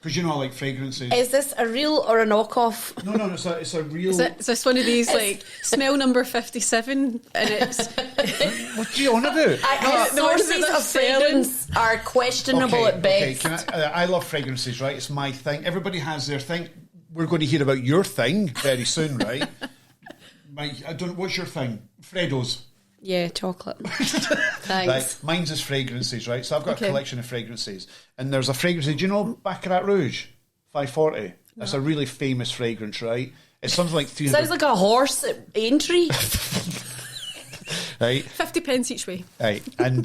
Because you know I like fragrances. Is this a real or a knockoff? No, it's a real... Is this one of these, like, smell number 57, and it's... What do you want to do? Sources of fragrance are questionable at best. I love fragrances, right? It's my thing. Everybody has their thing. We're going to hear about your thing very soon, right? What's your thing? Fredo's. Yeah, chocolate. Thanks. Right. Mine's is fragrances, right? So I've got a collection of fragrances. And there's a fragrance, do you know Baccarat Rouge 540? That's a really famous fragrance, right? It's something like 300... Sounds like a horse at entry. Right? 50 pence each way. Right. And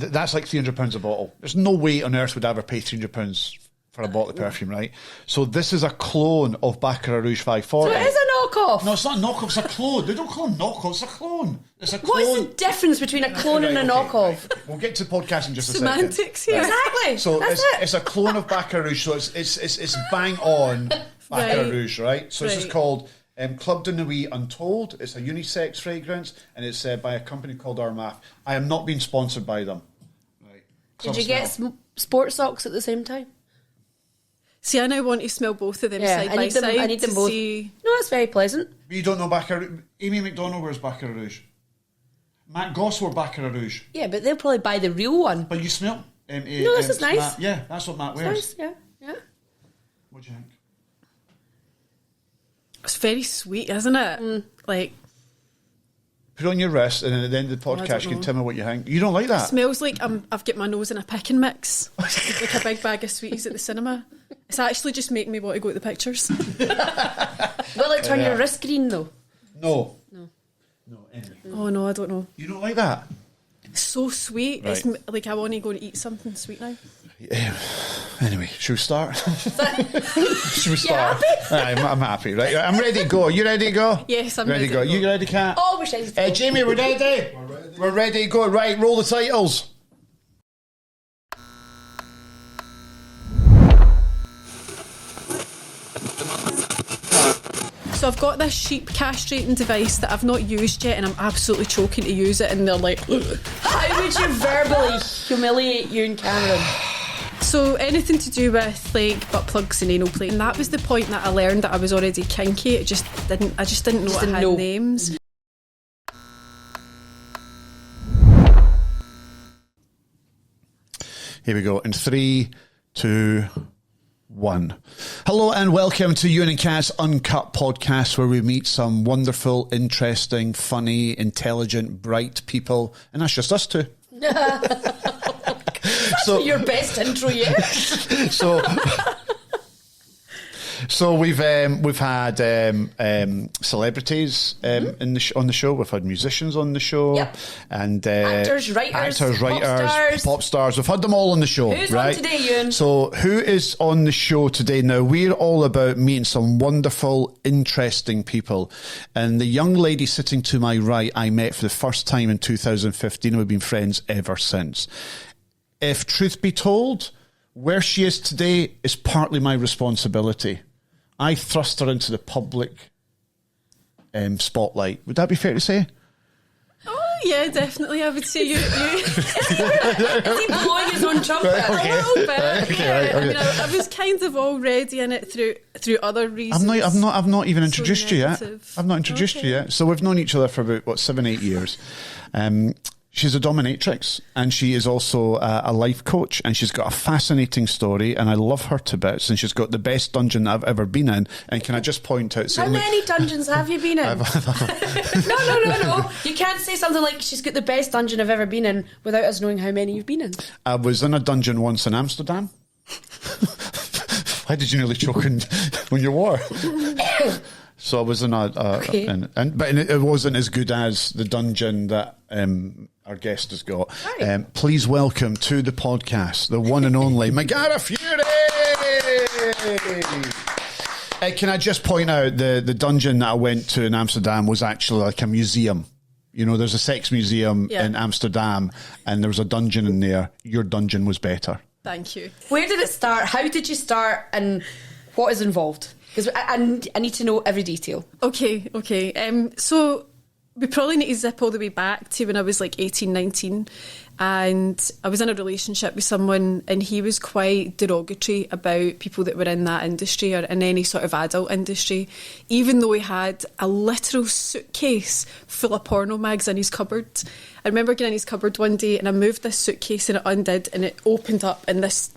that's like £300 a bottle. There's no way on earth would I ever pay £300 for a bottle of perfume, right? So this is a clone of Baccarat Rouge 540. So it is a knockoff. No, it's not a knockoff, it's a clone. They don't call them knockoffs, it's a clone. It's a clone. What is the difference between a clone and a knockoff? Right. We'll get to podcast in just a Semantics second. here. Exactly. So it's a clone of Baccarat Rouge, so it's bang on Baccarat Rouge, right? So this is called Club de Nuit Untold. It's a unisex fragrance, and it's by a company called Armaf. I am not being sponsored by them. Right. Did you get sports socks at the same time? See, I now want to smell both of them side by side. I need them both. See... No, it's very pleasant. But you don't know Baccarat. Amy McDonald wears Baccarat Rouge. Matt Goss wore Baccarat Rouge. Yeah, but they'll probably buy the real one. But you smell. No, this is nice. Matt, yeah, that's what Matt wears. It's nice, yeah. What do you think? It's very sweet, isn't it? Like... Put it on your wrist, and then at the end of the podcast, you can tell me what you think. You don't like that? It smells like I've got my nose in a pick and mix. Like a big bag of sweeties at the cinema. It's actually just making me want to go to the pictures. Will it turn your wrist green, though? No, anyway. Oh, no, I don't know. You don't like that? It's so sweet. Right. It's like I want to go and eat something sweet now. Yeah. Anyway, should we start? Should we start? I'm happy, right? I'm ready to go. You ready to go? Yes, I'm ready to go. You ready, Cat? Always ready to go. Jamie, we're ready? We're ready to go. Right, roll the titles. So I've got this sheep castrating device that I've not used yet, and I'm absolutely choking to use it, and they're like... How would you verbally humiliate Ewen Cameron? So anything to do with like butt plugs and anal play, and that was the point that I learned that I was already kinky. I just didn't know it had names. Here we go. In 3, 2, 1. Hello and welcome to Ewen Cat's UNCUT podcast, where we meet some wonderful, interesting, funny, intelligent, bright people, and that's just us two. That's your best intro yet. So we've had celebrities on the show. We've had musicians on the show, and actors, writers, pop stars. We've had them all on the show. Who's right? on today, Ewan? So who is on the show today? Now we're all about meeting some wonderful, interesting people, and the young lady sitting to my right, I met for the first time in 2015, and we've been friends ever since. If truth be told, where she is today is partly my responsibility. I thrust her into the public spotlight. Would that be fair to say? Oh, yeah, definitely. I would say you. Is he blowing his own trumpet? Right, okay. A little bit. Okay. I mean, I was kind of already in it through other reasons. I've not even introduced you yet. negative. I've not introduced you yet. So we've known each other for about 7-8 years. She's a dominatrix, and she is also a life coach, and she's got a fascinating story, and I love her to bits, and she's got the best dungeon I've ever been in. And can I just point out... How many dungeons have you been in? No. You can't say something like, she's got the best dungeon I've ever been in, without us knowing how many you've been in. I was in a dungeon once in Amsterdam. Why did you nearly choke when you were? So I was in but it wasn't as good as the dungeon that our guest has got. Right. Please welcome to the podcast the one and only Megara Fury. Can I just point out the dungeon that I went to in Amsterdam was actually like a museum. You know, there's a sex museum in Amsterdam, and there was a dungeon in there. Your dungeon was better. Thank you. Where did it start? How did you start? And what is involved? Because I need to know every detail. Okay. So we probably need to zip all the way back to when I was like 18, 19, and I was in a relationship with someone, and he was quite derogatory about people that were in that industry or in any sort of adult industry, even though he had a literal suitcase full of porno mags in his cupboard. I remember getting in his cupboard one day, and I moved this suitcase and it undid, and it opened up, and this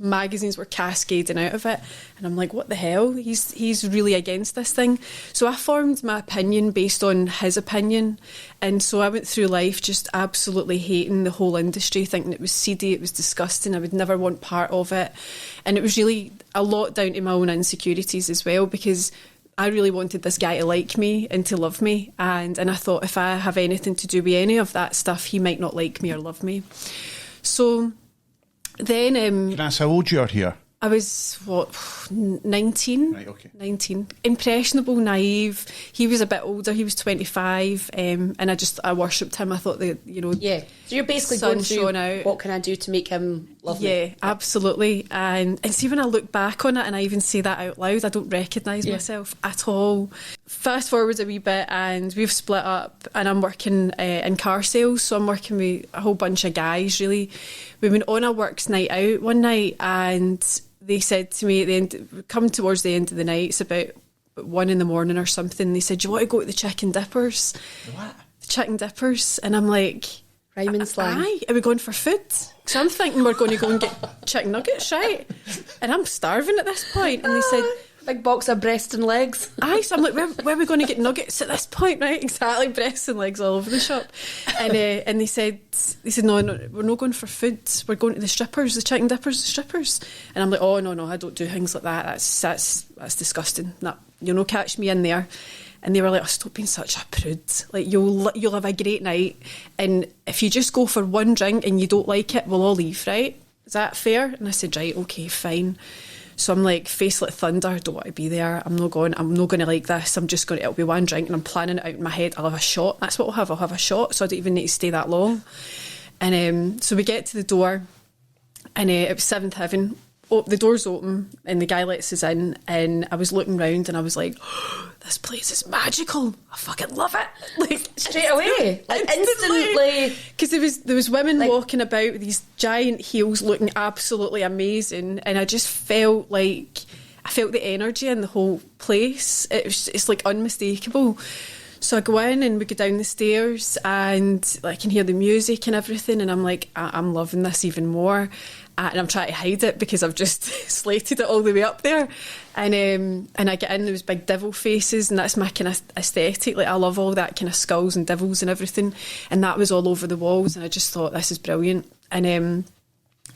magazines were cascading out of it, and I'm like, what the hell, he's really against this thing. So I formed my opinion based on his opinion, and so I went through life just absolutely hating the whole industry, thinking it was seedy, it was disgusting, I would never want part of it. And it was really a lot down to my own insecurities as well, because I really wanted this guy to like me and to love me, and I thought if I have anything to do with any of that stuff, he might not like me or love me. So then... Can I ask how old you are here? I was, 19? Right, okay. 19. Impressionable, naive. He was a bit older, he was 25, and I worshipped him. I thought that, Yeah, so you're basically going through, what can I do to make him love me? Yeah, absolutely. And see, when I look back on it, and I even say that out loud, I don't recognise myself at all. Fast forward a wee bit, and we've split up, and I'm working in car sales, so I'm working with a whole bunch of guys, really. We went on a works night out one night, and they said to me at the end, come towards the end of the night, it's about 1 a.m. or something, they said, do you want to go to the Chicken Dippers? What? The Chicken Dippers. And I'm like, rhyming slang. Aye, are we going for food? So I'm thinking we're going to go and get chicken nuggets, right? And I'm starving at this point. And they said, big box of breast and legs. Aye, so I'm like, where are we going to get nuggets at this point, right? Exactly, breasts and legs all over the shop. And they said, no, we're not going for food. We're going to the strippers, the Chicken Dippers, the strippers. And I'm like, oh, no, I don't do things like that. That's disgusting. No, you'll not catch me in there. And they were like, oh, stop being such a prude. Like, you'll have a great night. And if you just go for one drink and you don't like it, we'll all leave, right? Is that fair? And I said, right, okay, fine. So I'm like, face like thunder, don't want to be there. I'm not going to like this. It'll be one drink, and I'm planning it out in my head. I'll have a shot. That's what I'll have a shot. So I don't even need to stay that long. And so we get to the door, and it was seventh heaven. Oh, the door's open, and the guy lets us in, and I was looking round, and I was like, oh, this place is magical. I fucking love it. Like, straight away, like instantly. Because there was women walking about with these giant heels, looking absolutely amazing, and I just felt like I felt the energy in the whole place. It's like unmistakable. So I go in, and we go down the stairs, and I can hear the music and everything, and I'm like, I'm loving this even more. And I'm trying to hide it because I've just slated it all the way up there. And I get in, there was big devil faces, and that's my kind of aesthetic. Like, I love all that kind of skulls and devils and everything. And that was all over the walls, and I just thought, this is brilliant. And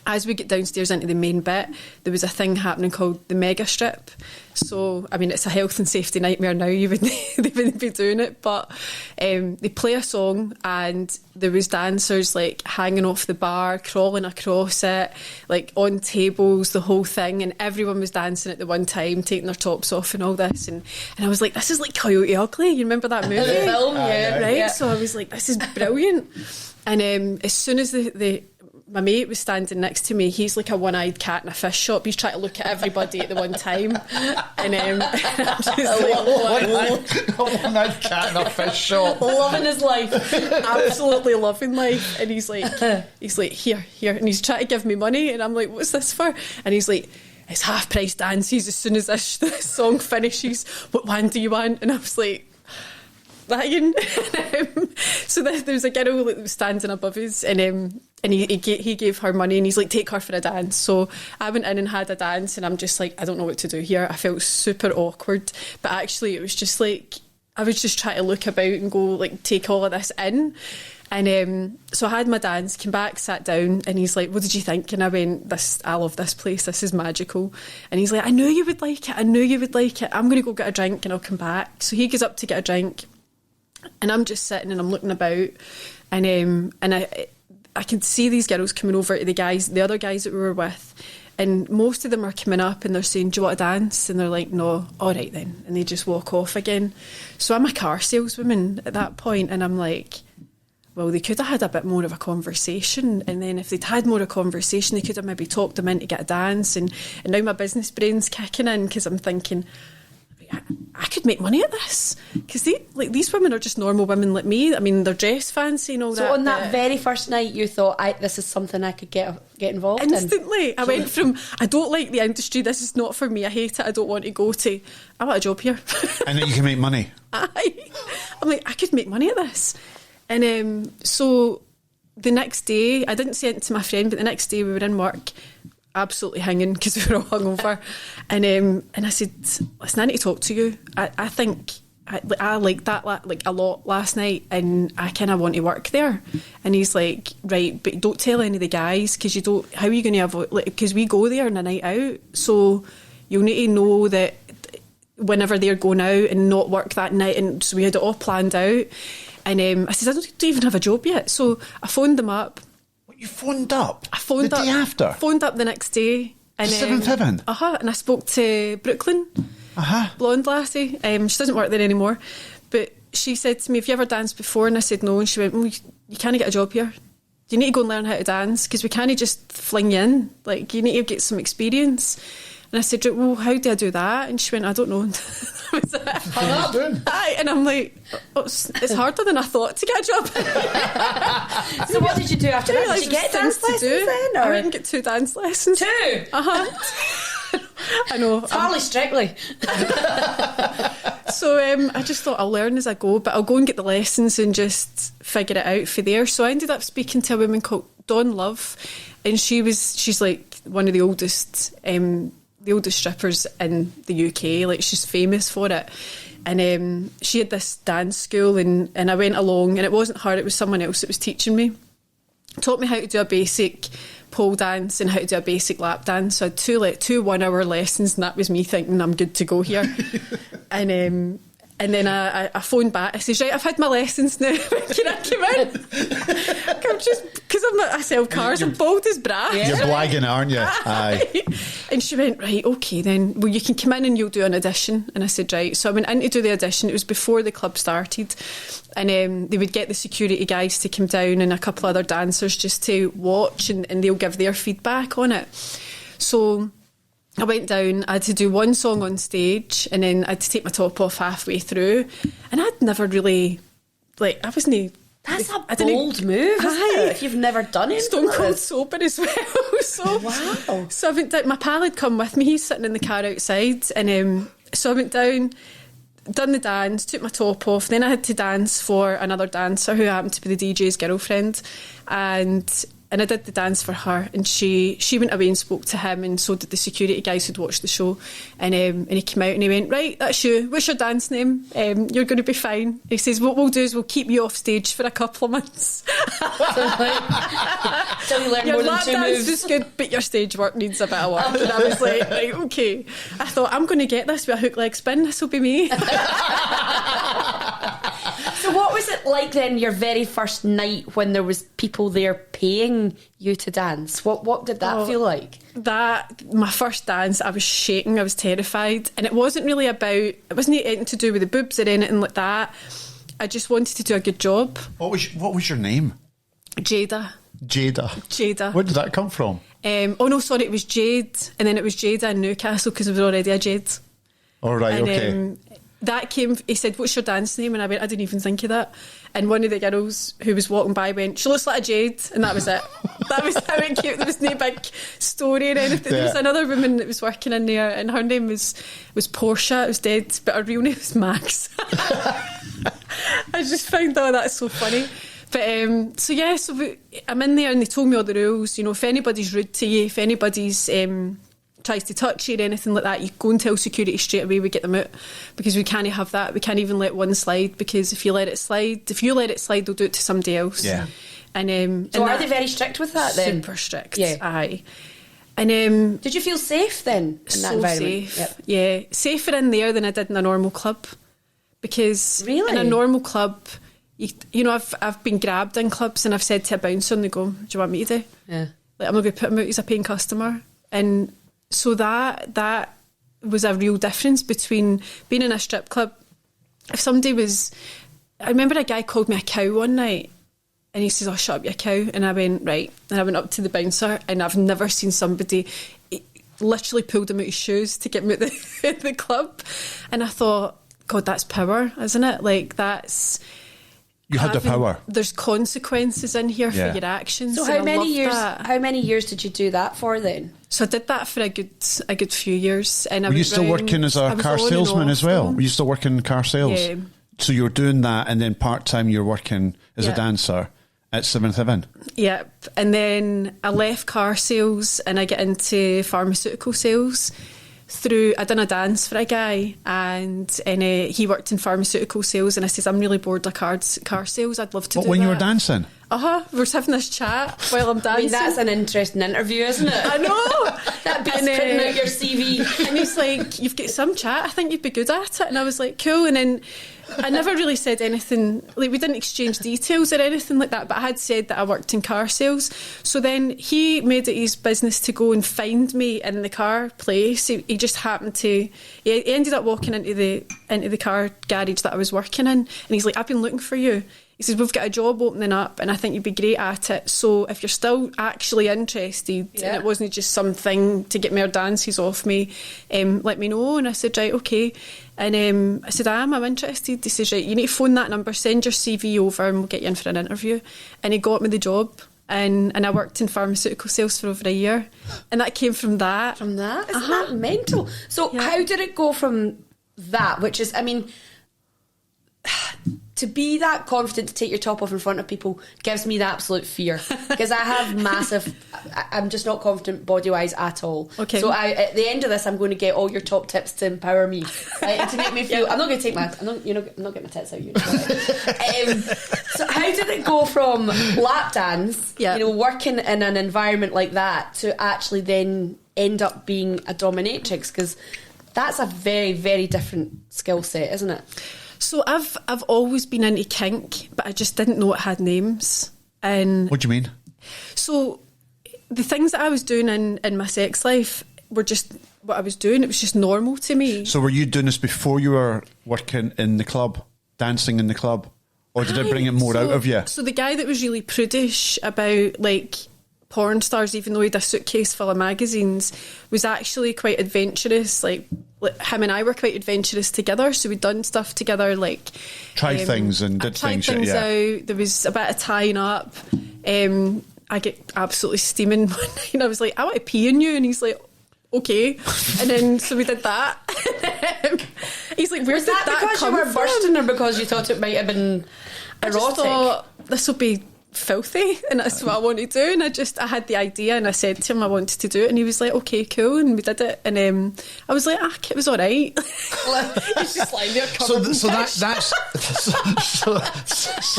as we get downstairs into the main bit, there was a thing happening called the Mega Strip. So, I mean, it's a health and safety nightmare now. They wouldn't be doing it. But they play a song, and there was dancers, like, hanging off the bar, crawling across it, like, on tables, the whole thing. And everyone was dancing at the one time, taking their tops off and all this. And I was like, this is like Coyote Ugly. You remember that movie? The film, yeah. Right? Yeah. So I was like, this is brilliant. And as soon as my mate was standing next to me, he's like a one-eyed cat in a fish shop. He's trying to look at everybody at the one time. And I'm just like, a one-eyed cat in a fish shop. Loving his life. Absolutely loving life. And he's like, here. And he's trying to give me money. And I'm like, what's this for? And he's like, it's half-price dances as soon as this song finishes. What one do you want? And I was like, Lion. So there was a girl that was standing above us, and he gave her money, and he's like, take her for a dance. So I went in and had a dance, and I'm just like, I don't know what to do here. I felt super awkward, but actually it was just like, I was just trying to look about and go, like, take all of this in. And so I had my dance, came back, sat down, and he's like, what did you think? And I went, I love this place, this is magical. And he's like, I knew you would like it, I'm going to go get a drink and I'll come back. So he goes up to get a drink, and I'm just sitting and I'm looking about, and I can see these girls coming over to the other guys that we were with, and most of them are coming up and they're saying, do you want to dance? And they're like, no. All right then. And they just walk off again. So I'm a car saleswoman at that point, and I'm like, well, they could have had a bit more of a conversation, and then if they'd had more of a conversation, they could have maybe talked them in to get a dance, and now my business brain's kicking in, because I'm thinking, I could make money at this, because these women are just normal women like me. I mean, they're dressed fancy and all that. So on that very first night, you thought, this is something I could get involved instantly. in? I went from, I don't like the industry, this is not for me, I hate it, I don't want to go, to, I want a job here. And then you can make money. I'm like, I could make money at this. And so the next day, I didn't say it to my friend, but the next day we were in work, absolutely hanging because we were all hungover, and I said, listen, I need to talk to you. I think I liked that like a lot last night, and I kind of want to work there. And he's like, right, but don't tell any of the guys, because you don't, how are you going to avoid, because we go there on a night out, so you'll need to know that whenever they're going out and not work that night. And so we had it all planned out, and I said, I don't even have a job yet. So I phoned them up. You phoned up? I phoned the up. day after? Phoned up the next day. And, 7th heaven? And I spoke to Brooklyn, blonde lassie. She doesn't work there anymore. But she said to me, have you ever danced before? And I said no. And she went, well, you can't get a job here. You need to go and learn how to dance, because we can't just fling you in. Like, you need to get some experience. And I said, well, how do I do that? And she went, I don't know. That was it. Aye, and I'm like, it's harder than I thought to get a job. So what did you do after that? Did you get dance lessons then? I went and get 2 dance lessons. 2? I know. Harley Strictly. So I just thought I'll learn as I go, but I'll go and get the lessons and just figure it out for there. So I ended up speaking to a woman called Dawn Love, and she's like one of the oldest strippers in the UK. Like, she's famous for it. And she had this dance school, and I went along, and it wasn't her, it was someone else that was teaching me. Taught me how to do a basic pole dance and how to do a basic lap dance. So I had 2 1-hour lessons, and that was me thinking I'm good to go here. And then I phoned back. I said, right, I've had my lessons now. Can I come in? Because I sell cars, I'm bald as brass. You're blagging, aren't you? Aye. And she went, right, okay then. Well, you can come in and you'll do an audition. And I said, right. So I went in to do the audition. It was before the club started. And they would get the security guys to come down and a couple other dancers just to watch, and they'll give their feedback on it. So I went down, I had to do 1 song on stage, and then I had to take my top off halfway through. And I'd never really, I wasn't... That's a bold move, isn't it? If you've never done it. Stone cold sober as well. So, wow. So I went down, my pal had come with me, he's sitting in the car outside, and so I went down, done the dance, took my top off, then I had to dance for another dancer who happened to be the DJ's girlfriend, and I did the dance for her, and she went away and spoke to him, and so did the security guys who'd watched the show, and he came out and he went, right, that's you, what's your dance name? You're going to be fine. He says, what we'll do is we'll keep you off stage for a couple of months. Till you learn your more than lap 2 dance moves. is good, but your stage work needs a bit of work. And I was like, right, okay. I thought, I'm going to get this with a hook leg spin, this will be me. So what was it like then, your very first night, when there was people there paying you to dance? What did that feel like? My first dance, I was shaking, I was terrified, and it wasn't anything to do with the boobs or anything like that. I just wanted to do a good job. What was your name? Jada. Where did that come from? Oh no, sorry, it was Jade, and then it was Jada in Newcastle because I was already a Jade. All right, and, okay. That came, he said, what's your dance name? And I went, I didn't even think of that. And one of the girls who was walking by went, she looks like a Jade. And that was it. That was how it came. There was no big story or anything. There was another woman that was working in there, and her name was Portia. It was dead, but her real name was Max. I just found that's so funny. But so I'm in there, and they told me all the rules. You know, if anybody's rude to you, if anybody's tries to touch you or anything like that, you go and tell security straight away, we get them out, because we can't have that. We can't even let one slide, because if you let it slide, they'll do it to somebody else. Yeah. And so are they very strict with that then? Super strict. Yeah. Aye. And did you feel safe then in that environment? Safe. Yep. Yeah, safer in there than I did in a normal club, because in a normal club, you know, I've been grabbed in clubs, and I've said to a bouncer, and they go, do you want me to do? Yeah. Like, I'm not going to put him out, he's a paying customer. And so that was a real difference between being in a strip club. If somebody I remember a guy called me a cow one night, and he says, oh, shut up, you cow. And I went, right. And I went up to the bouncer, and I've never seen somebody literally pulled him out his shoes to get me out the club. And I thought, God, that's power, isn't it? Like, that's... You had the power. There's consequences in here for your actions. So how many years did you do that for then? So I did that for a good few years. And were you still working as a car salesman as well? Were you still working in car sales? Yeah. So you were doing that, and then part-time you're working as a dancer at 7th Heaven? Yep. And then I left car sales and I got into pharmaceutical sales. I done a dance for a guy, and he worked in pharmaceutical sales, and I says, I'm really bored of car sales, I'd love to do that. When you were dancing? We were having this chat while I'm dancing. I mean, that's an interesting interview, isn't it? I know. That beats printing out your CV. And he's like, you've got some chat, I think you'd be good at it. And I was like, cool. And then I never really said anything, like we didn't exchange details or anything like that, but I had said that I worked in car sales. So then he made it his business to go and find me in the car place. He just happened to, he ended up walking into the car garage that I was working in, and he's like, I've been looking for you. He says, we've got a job opening up and I think you'd be great at it. So if you're still actually interested and it wasn't just something to get more dances off me, let me know. And I said, right, okay. And I said, I'm interested. He says, right, you need to phone that number, send your CV over and we'll get you in for an interview. And he got me the job. And I worked in pharmaceutical sales for over a year. And that came from that. From that? Isn't that mental? So how did it go from that, which is, I mean... to be that confident to take your top off in front of people gives me the absolute fear, because I have massive... I'm just not confident body-wise at all. Okay. So at the end of this, I'm going to get all your top tips to empower me, and to make me feel... I'm not going to take my... I'm not getting my tits out. So how did it go from lap dance, working in an environment like that, to actually then end up being a dominatrix? Because that's a very, very different skill set, isn't it? So I've always been into kink, but I just didn't know it had names. And what do you mean? So the things that I was doing in my sex life were just what I was doing. It was just normal to me. So were you doing this before you were working in the club, dancing in the club? Or did it bring it more out of you? So the guy that was really prudish about, like, porn stars, even though he had a suitcase full of magazines, was actually quite adventurous. Like him and I were quite adventurous together, so we'd done stuff together, like tried things and did things out. There was a bit of tying up. I get absolutely steaming one night and I was like, I want to pee on you, and he's like, okay. And then so we did that. He's like, where did that because come you were from? bursting, or because you thought it might have been erotic? I just thought this will be filthy and that's what I want to do, and I had the idea and I said to him I wanted to do it, and he was like, okay, cool, and we did it, and I was like, it was alright. He's just lying there covered in fish.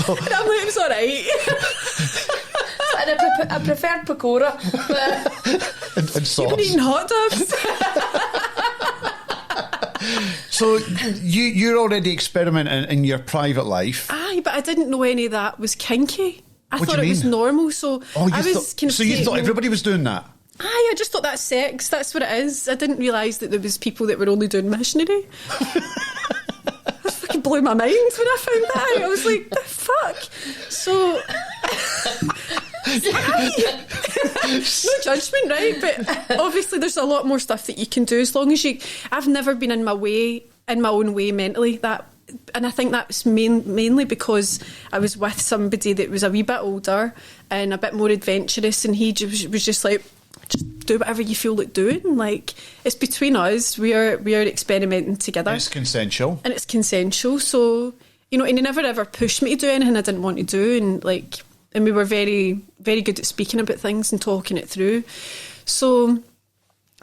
And I'm like, it was alright. And I preferred pakora and sauce. You've been eating hot dogs. So you're already experimenting in your private life. Aye, but I didn't know any of that was kinky. I What thought do you it was mean? normal, so I was kind of... So you thought everybody was doing that? Aye, I just thought that's sex, that's what it is. I didn't realise that there was people that were only doing missionary. That fucking blew my mind when I found that out. I was like, the fuck? So... No judgment, right? But obviously there's a lot more stuff that you can do as long as you... I've never been in my own way mentally, and I think that's mainly because I was with somebody that was a wee bit older and a bit more adventurous, and he was just like, just do whatever you feel like doing. Like, it's between us. We are experimenting together. And it's consensual. So, and he never ever pushed me to do anything I didn't want to do, and we were very, very good at speaking about things and talking it through. So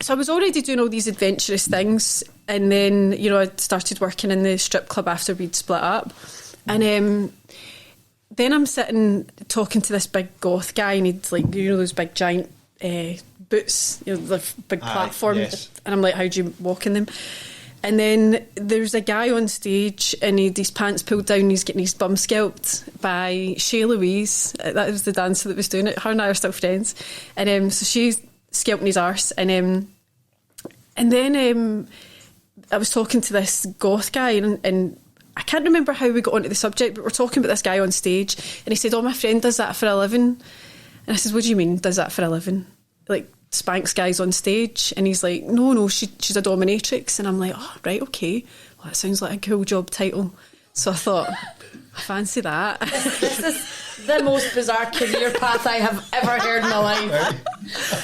I was already doing all these adventurous things, and then, I started working in the strip club after we'd split up. And then I'm sitting talking to this big goth guy, and he'd those big giant boots, the big platform. Yes. And I'm like, how do you walk in them? And then there's a guy on stage and he had his pants pulled down and he's getting his bum scalped by Shay Louise. That was the dancer that was doing it. Her and I are still friends. And so she's scalping his arse. And then I was talking to this goth guy, and I can't remember how we got onto the subject, but we're talking about this guy on stage, and he said, my friend does that for a living. And I said, what do you mean, does that for a living? Like, spanks guys on stage, and he's like, no, she's a dominatrix. And I'm like, oh, right, okay, well, that sounds like a cool job title. So I thought, I fancy that. This is the most bizarre career path I have ever heard in my life.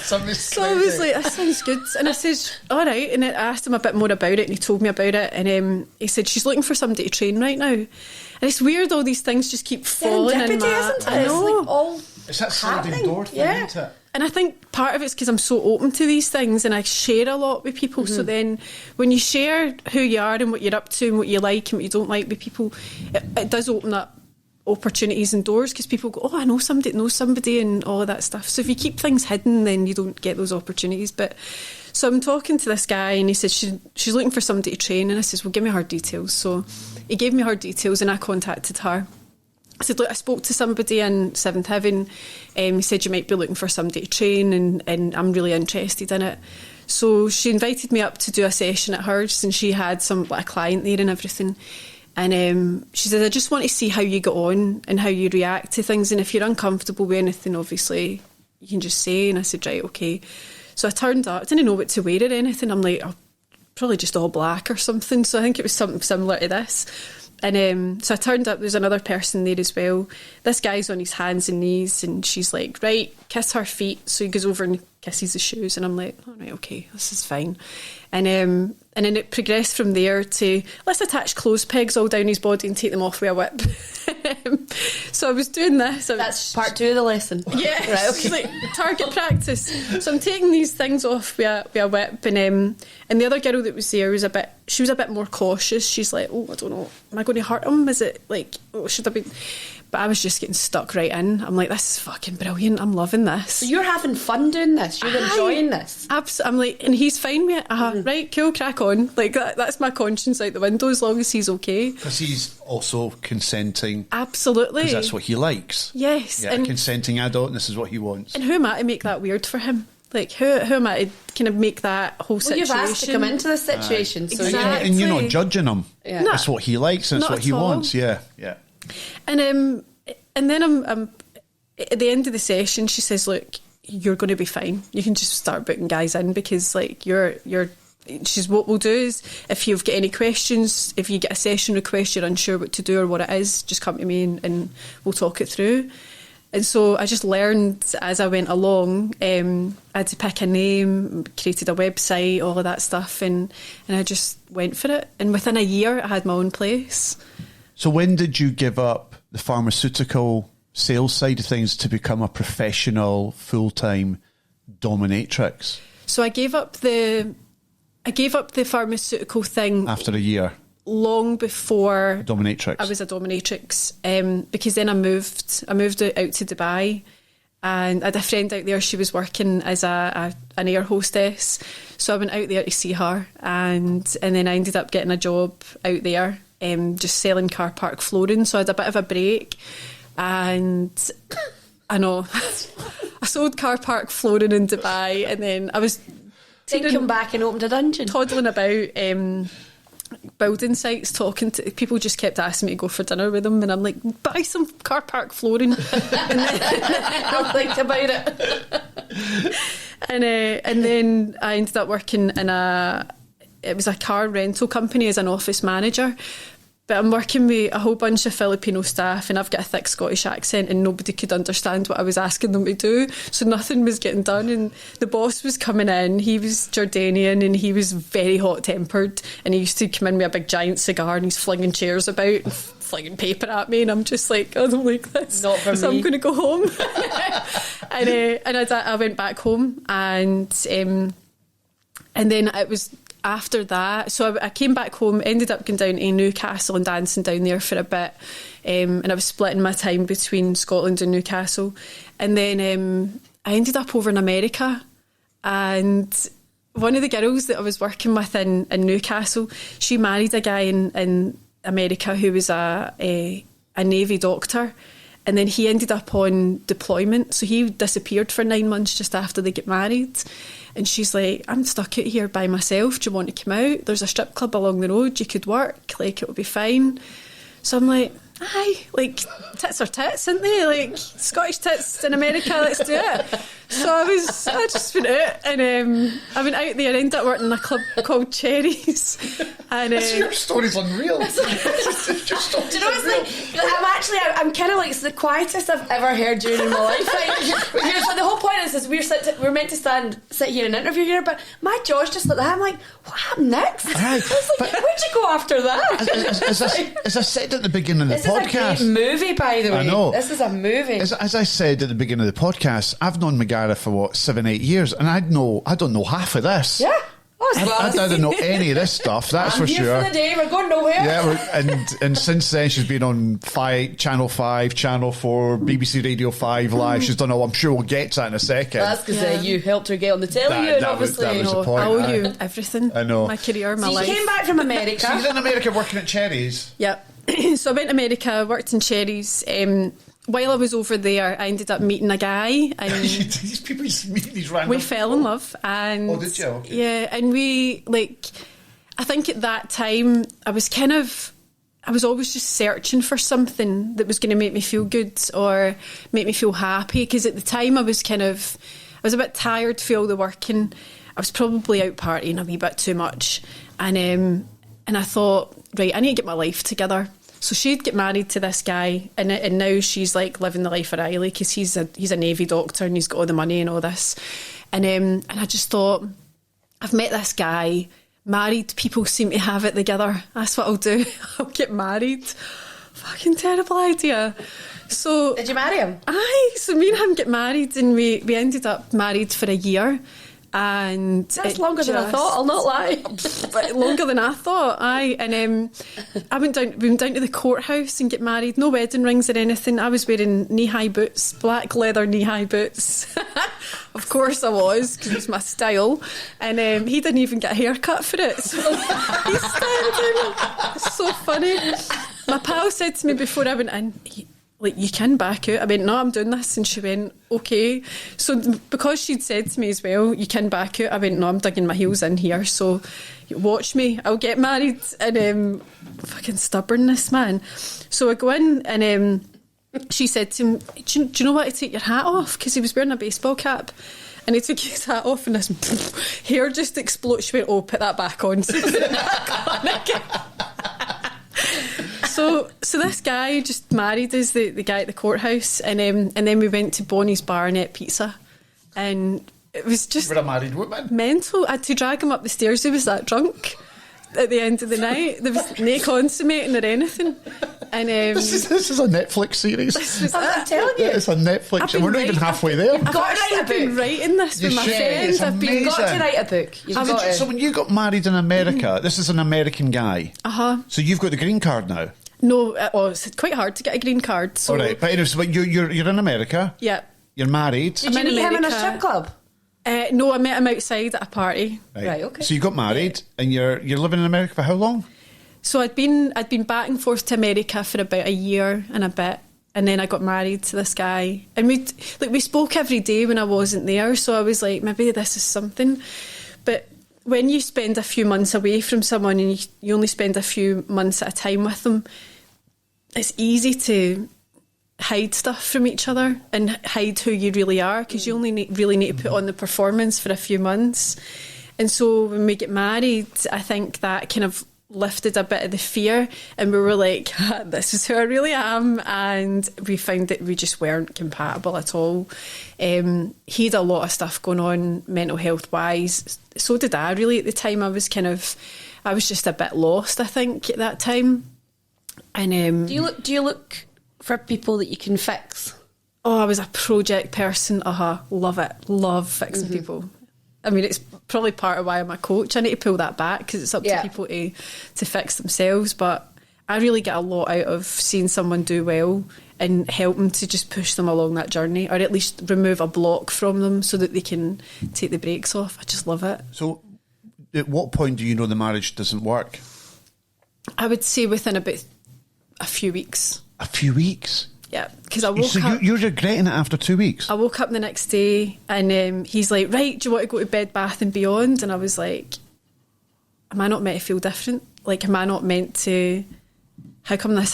So I was like, that sounds good. And I said, all right. And I asked him a bit more about it, and he told me about it. And he said, she's looking for somebody to train right now. And it's weird, all these things just keep falling in my... Isn't it? I know. It's like all it's that sliding door thing, isn't it? And I think part of it's because I'm so open to these things, and I share a lot with people. So then when you share who you are and what you're up to and what you like and what you don't like with people, it does open up opportunities and doors, because people go, oh, I know somebody that knows somebody and all of that stuff. So if you keep things hidden, then you don't get those opportunities. But so I'm talking to this guy, and he said she's looking for somebody to train, and I says, well, give me her details. So he gave me her details, and I contacted her. I said, look, I spoke to somebody in Seventh Heaven. He said, you might be looking for somebody to train, and I'm really interested in it. So she invited me up to do a session at hers, and she had a client there and everything. And she said, I just want to see how you get on and how you react to things. And if you're uncomfortable with anything, obviously, you can just say. And I said, right, okay. So I turned up. I didn't know what to wear or anything. I'm like, oh, probably just all black or something. So I think it was something similar to this. And so I turned up, there's another person there as well. This guy's on his hands and knees, and she's like, right, kiss her feet. So he goes over and kisses the shoes, and I'm like, all right, okay, this is fine. And then it progressed from there to, let's attach clothes pegs all down his body and take them off with a whip. So I was doing this. That's part 2 of the lesson. Yeah, right, okay. Like target practice. So I'm taking these things off with a whip, and the other girl that was there was a bit more cautious. She's like, oh, I don't know, am I going to hurt him? Is it like, oh, should I be? But I was just getting stuck right in. I'm like, this is fucking brilliant. I'm loving this. So you're having fun doing this. You're enjoying this. I'm like, and he's fine with it. Right, cool, crack on. Like that's my conscience out the window, as long as he's okay. Because he's also consenting. Absolutely. Because that's what he likes. Yes. Yeah, a consenting adult, and this is what he wants. And who am I to make that weird for him? Like, who am I to kind of make that whole situation? You've asked to come into this situation. So exactly. And you're not judging him. Yeah. That's what he likes, and it's what he wants. Yeah, yeah. And then I'm at the end of the session, she says, look, you're going to be fine. You can just start booking guys in, because like she's, what we'll do is, if you've got any questions, if you get a session request, you're unsure what to do or what it is, just come to me and we'll talk it through. And so I just learned as I went along. I had to pick a name, created a website, all of that stuff, and I just went for it. And within a year, I had my own place. So when did you give up the pharmaceutical sales side of things to become a professional, full-time dominatrix? So I gave up the pharmaceutical thing after a year. Long before dominatrix. I was a dominatrix, because then I moved out to Dubai, and I had a friend out there. She was working as an air hostess, so I went out there to see her, and then I ended up getting a job out there, just selling car park flooring. So I had a bit of a break, and I know I sold car park flooring in Dubai, and then I was then come back and opened a dungeon, toddling about. Building sites, talking to people, just kept asking me to go for dinner with them, and I'm like, buy some car park flooring. And then I liked about it. And then I ended up working in it was a car rental company as an office manager. But I'm working with a whole bunch of Filipino staff, and I've got a thick Scottish accent, and nobody could understand what I was asking them to do. So nothing was getting done. And the boss was coming in. He was Jordanian, and he was very hot-tempered. And he used to come in with a big giant cigar, and he's flinging chairs about and flinging paper at me. And I'm just like, I don't like this. Not for so me. I'm going to go home. and I went back home, and then it was... After that, so I came back home, ended up going down to Newcastle and dancing down there for a bit, and I was splitting my time between Scotland and Newcastle. And then I ended up over in America, and one of the girls that I was working with in Newcastle, she married a guy in America who was a Navy doctor. And then he ended up on deployment. So he disappeared for 9 months just after they get married. And she's like, I'm stuck out here by myself. Do you want to come out? There's a strip club along the road. You could work. Like, it would be fine. So I'm like, aye, like, tits are tits, aren't they? Like, Scottish tits in America, let's do it. So I just went out, and I went out there, I ended up working in a club called Cherries. And your story's unreal. Do you know, it's like, I'm kind of like, it's the quietest I've ever heard you in my life. Like, so the whole point is we're meant to sit here and interview here, but my jaw's just like that. I'm like, what happened next? Right, I was like, where'd you go after that? As I said at the beginning of the podcast, this is a great movie, by the way. I know. This is a movie. As I said at the beginning of the podcast, I've known Megara for 7-8 years, and I don't know half of this. Yeah. I don't know any of this stuff, that's I'm for here sure. for the day, we're going nowhere. Yeah, and since then she's been on Channel 5, Channel 4, BBC Radio 5 Live. She's done all. I'm sure we'll get to that in a second. That's because you helped her get on the telly, and obviously that was the point. I owe you everything. I know. My career, my so life. you came back from America. So you're in America working at Cherries. Yep. So I went to America, worked in Cherries. While I was over there, I ended up meeting a guy, and These people just meet these random. we fell in love. And oh, did you? Okay. yeah, and we I think at that time I was always just searching for something that was going to make me feel good or make me feel happy. Because at the time I was a bit tired for all the working. I was probably out partying a wee bit too much, and I thought, right, I need to get my life together. So she'd get married to this guy, and now she's like living the life of Riley because he's a Navy doctor and he's got all the money and all this. And I just thought, I've met this guy. Married people seem to have it together. That's what I'll do. I'll get married. Fucking terrible idea. So did you marry him? Aye. So me and him get married, and we ended up married for a year. And that's longer than I thought, I'll not lie. Longer than I thought, aye. And we went down to the courthouse and get married. No wedding rings or anything. I was wearing knee-high boots, black leather knee-high boots. Of course I was, because it was my style. And he didn't even get a haircut for it. So he's standing. It's so funny. My pal said to me before I went in, like, you can back out. I went, no, I'm doing this. And she went, okay. So because she'd said to me as well, you can back out, I went, no, I'm digging my heels in here. So watch me, I'll get married. And fucking stubbornness, man. So I go in, and she said to him, do you know what, to take your hat off? Because he was wearing a baseball cap. And he took his hat off, and this hair just exploded. She went, oh, put that back on. So put it back on again. So this guy just married us, the guy at the courthouse, and then we went to Bonnie's Bar and ate pizza, and it was just You're a married woman. Mental. I had to drag him up the stairs. He was that drunk at the end of the night. There was no consummating or anything. And this is a Netflix series. I'm telling you, it's a Netflix show. We're not even halfway there. I've been writing this with my friends. You've got to write a book. So when you got married in America, this is an American guy. So you've got the green card now. No, it's quite hard to get a green card. So. All right, but anyways, you're in America. Yeah. You're married. Did you meet him in a strip club? No, I met him outside at a party. Right, okay. So you got married, and you're living in America for how long? So I'd been back and forth to America for about a year and a bit, and then I got married to this guy, and we spoke every day when I wasn't there. So I was like, maybe this is something. But when you spend a few months away from someone and you only spend a few months at a time with them, it's easy to hide stuff from each other and hide who you really are, because you only really need to put on the performance for a few months. And so when we get married, I think that kind of lifted a bit of the fear, and we were like, this is who I really am. And we found that we just weren't compatible at all. He had a lot of stuff going on mental health wise. So did I, really. At the time, I was just a bit lost, I think, at that time. And do you look for people that you can fix? Oh, I was a project person. Love it. Love fixing people. I mean, it's probably part of why I'm a coach. I need to pull that back, because it's up to people to fix themselves. But I really get a lot out of seeing someone do well and help them to just push them along that journey, or at least remove a block from them so that they can take the brakes off. I just love it. So at what point do you know the marriage doesn't work? I would say within about a few weeks. A few weeks? Yeah, because I woke up... So you're regretting it after 2 weeks? I woke up the next day, and he's like, right, do you want to go to Bed Bath & Beyond? And I was like, am I not meant to feel different? Like, am I not meant to how come I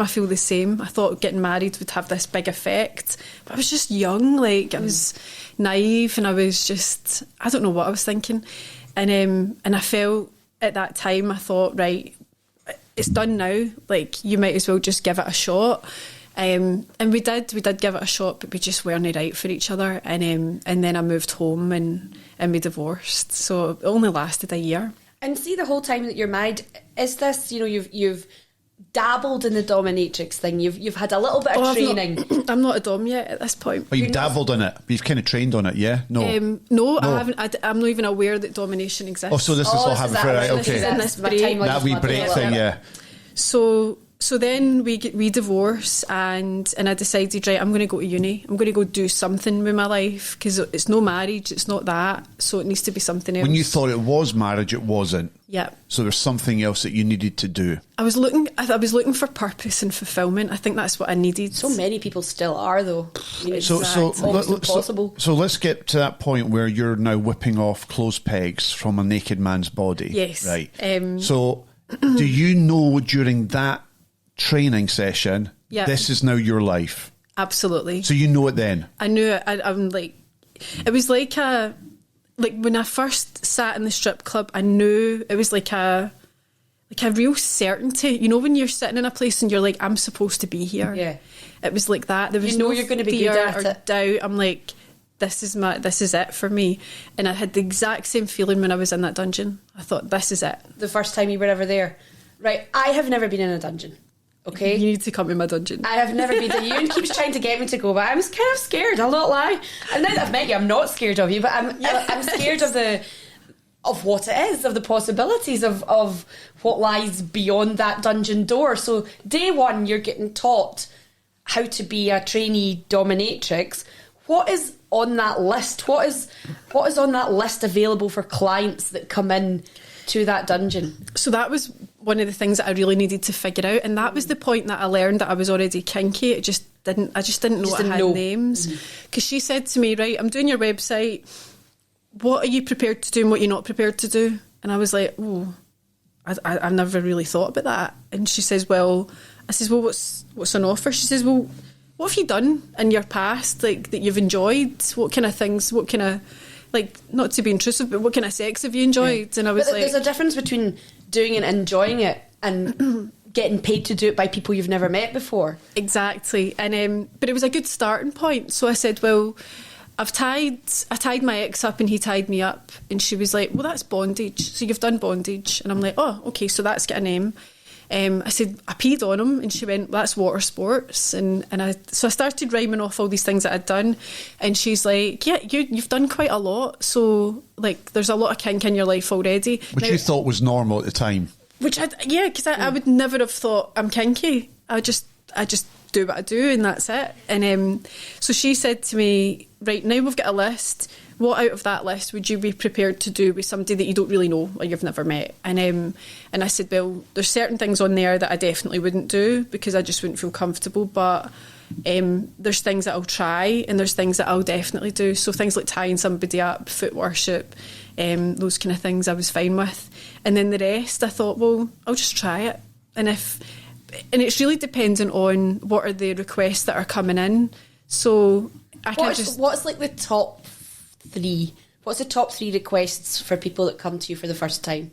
feel the same? I thought getting married would have this big effect. But I was just young, like, I was naive, and I was just, I don't know what I was thinking. And I felt at that time, I thought, right, it's done now. Like, you might as well just give it a shot. And we did give it a shot, but we just weren't right for each other. And then I moved home and we divorced. So it only lasted a year. And see, the whole time that you're married, is this, you know, you've dabbled in the dominatrix thing. You've had a little bit of training. I'm not a dom yet at this point. But you've dabbled in it. You've kind of trained on it, yeah? No, I haven't. I'm not even aware that domination exists. Oh, so this is all happening for right? Okay, that wee break thing, yeah. So then we divorce, and I decided, right, I'm going to go to uni. I'm going to go do something with my life, because it's no marriage, it's not that, so it needs to be something else. When you thought it was marriage, it wasn't. Yeah. So there's something else that you needed to do. I was looking for purpose and fulfilment. I think that's what I needed. So many people still are, though. I mean, it's almost impossible. So let's get to that point where you're now whipping off clothes pegs from a naked man's body. Yes. Right. So do you know during that training session, this is now your life? Absolutely. So you know it then? I knew it. I'm like, it was like when I first sat in the strip club, I knew it was like a real certainty. You know, when you're sitting in a place and you're like, I'm supposed to be here. Yeah. It was like that. There was no you're going to be good at it. Doubt. I'm like, this is it for me. And I had the exact same feeling when I was in that dungeon. I thought, this is it. The first time you were ever there. Right, I have never been in a dungeon. Okay, you need to come in my dungeon. I have never been to. Ewan keeps trying to get me to go, but I was kind of scared. I'll not lie. And now that I've met you, I'm not scared of you, but I'm scared of what it is, of the possibilities of what lies beyond that dungeon door. So day one, you're getting taught how to be a trainee dominatrix. What is on that list? What is on that list available for clients that come in to that dungeon? So that was one of the things that I really needed to figure out, and that was the point that I learned that I was already kinky. I just didn't know I had names, because she said to me, right, I'm doing your website, what are you prepared to do and what you're not prepared to do? And I was like, I've never really thought about that. And she says, I says, what's on offer? She says, well, what have you done in your past, like, that you've enjoyed? What kind of things, what kind of, like, not to be intrusive, but what kind of sex have you enjoyed? And I was there's a difference between doing and enjoying it and getting paid to do it by people you've never met before. Exactly. And but it was a good starting point. So I said, well, I tied my ex up and he tied me up. And she was like, well, that's bondage. So you've done bondage. And I'm like, oh, okay, so that's got a name. I said, I peed on him, and she went, well, that's water sports. And I started rhyming off all these things that I'd done, and she's like, yeah, you've done quite a lot, so, like, there's a lot of kink in your life already. Which you thought was normal at the time. Because I would never have thought I'm kinky. I just do what I do, and that's it. And so she said to me, right, now we've got a list. What out of that list would you be prepared to do with somebody that you don't really know or you've never met? And I said, well, there's certain things on there that I definitely wouldn't do because I just wouldn't feel comfortable, but there's things that I'll try and there's things that I'll definitely do. So things like tying somebody up, foot worship, those kind of things I was fine with. And then the rest, I thought, well, I'll just try it. And it's really dependent on what are the requests that are coming in. So what's like the top three? What's the top three requests for people that come to you for the first time?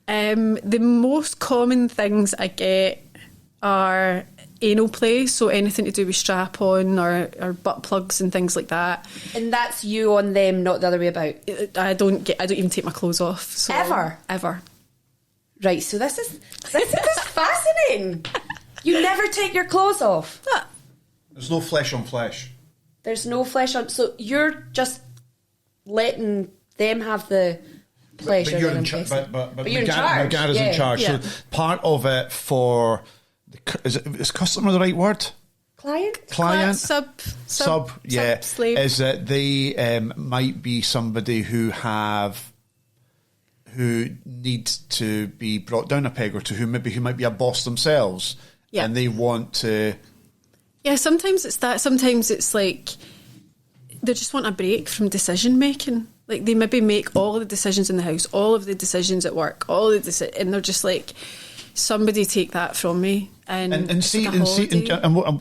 The most common things I get are anal play, so anything to do with strap on or butt plugs and things like that. And that's you on them, not the other way about. I don't even take my clothes off. So, ever. Right, so this is fascinating. You never take your clothes off. There's no flesh on flesh. There's no flesh on. So you're just letting them have the pleasure. But you're in charge. But you're in charge. Megara's in charge. Yeah. So part of it for is customer the right word? Client, sub, yeah, slave. Is that they might be somebody who needs to be brought down a peg or two, who might be a boss themselves, and they want to. Yeah, sometimes it's that. Sometimes it's like they just want a break from decision making. Like they maybe make all of the decisions in the house, all of the decisions at work, and they're just like, somebody take that from me. And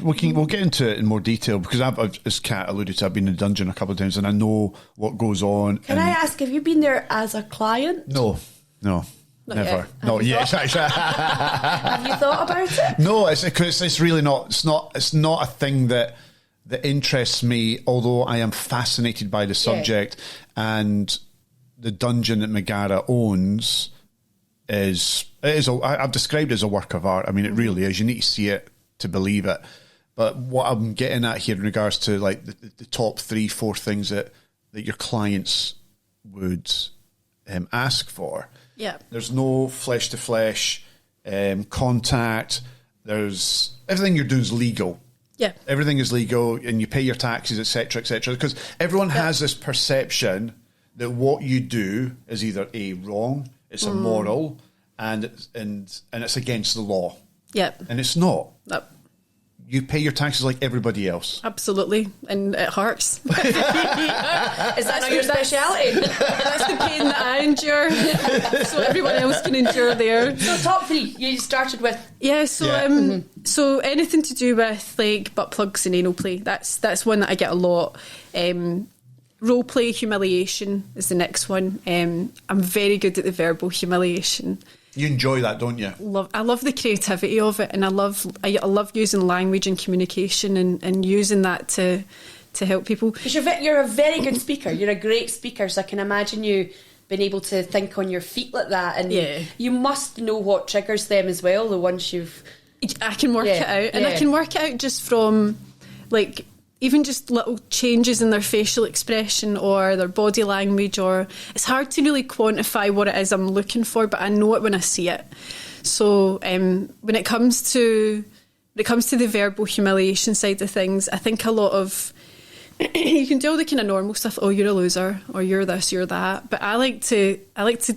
we'll get into it in more detail, because I've, as Kat alluded to, I've been in the dungeon a couple of times and I know what goes on. Can I ask, have you been there as a client? No. Never. Not yet. Have you thought about it? No, it's really not. It's not a thing that interests me. Although I am fascinated by the subject, and the dungeon that Megara owns I've described it as a work of art. I mean, it really is. You need to see it to believe it. But what I'm getting at here in regards to like the top 3-4 things that your clients would ask for. Yeah. There's no flesh to flesh contact. There's everything you're doing is legal. Yeah. Everything is legal, and you pay your taxes, etc., etc. Because everyone has this perception that what you do is either wrong, it's immoral, and it's against the law. Yeah. And it's not. Yep. You pay your taxes like everybody else. Absolutely. And it hurts. Is that not your speciality? That's the pain that I endure. So everyone else can endure there. So top 3, you started with. Yeah, so so anything to do with like butt plugs and anal play. That's one that I get a lot. Role play humiliation is the next one. I'm very good at the verbal humiliation. You enjoy that, don't you? I love the creativity of it, and I love using language and communication and using that to help people. Because you're a very good speaker. You're a great speaker, so I can imagine you being able to think on your feet like that, and you must know what triggers them as well. The ones you've, I can work it out, and I can work it out just from like even just little changes in their facial expression or their body language, or it's hard to really quantify what it is I'm looking for, but I know it when I see it. So when it comes to the verbal humiliation side of things, I think a lot of you can do all the kind of normal stuff. Oh, you're a loser, or you're this, you're that. But I like to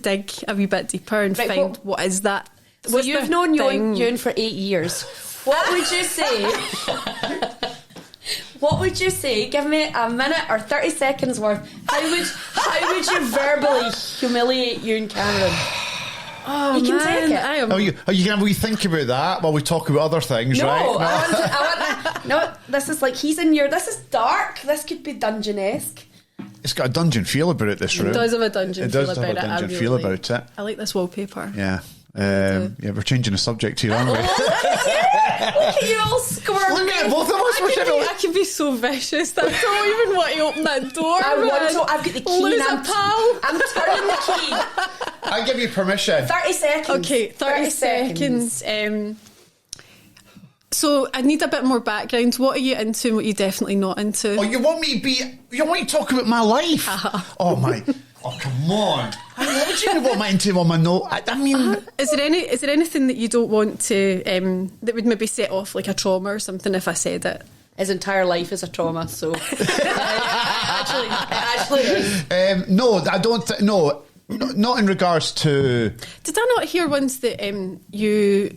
dig a wee bit deeper and find what is that. So you've known Ewan for 8 years. What would you say? What would you say? Give me a minute or 30 seconds worth. How would you verbally humiliate Ewen Cameron? Oh, you can man, take it. Are you going to have a wee think about that while we talk about other things, right? No, this is like this is dark. This could be dungeon-esque. It's got a dungeon feel about it, this room. It does have a dungeon feel about it. It does have a dungeon feel about it. I like this wallpaper. Yeah. We're changing the subject here, aren't we? Look at you all squirming. Look at both of us. I can be so vicious that I don't even want to open that door. I've got the key. Lose a pal. I'm turning the key. I give you permission. 30 seconds. Okay, 30 seconds. So I need a bit more background. What are you into and what are you definitely not into? Oh, you want to talk about my life? Oh, come on. What would you know what I'm into on my note? I mean... Is there anything that you don't want to, that would maybe set off like a trauma or something if I said it? His entire life is a trauma, so... actually is. No, I don't... No, not in regards to... Did I not hear once that you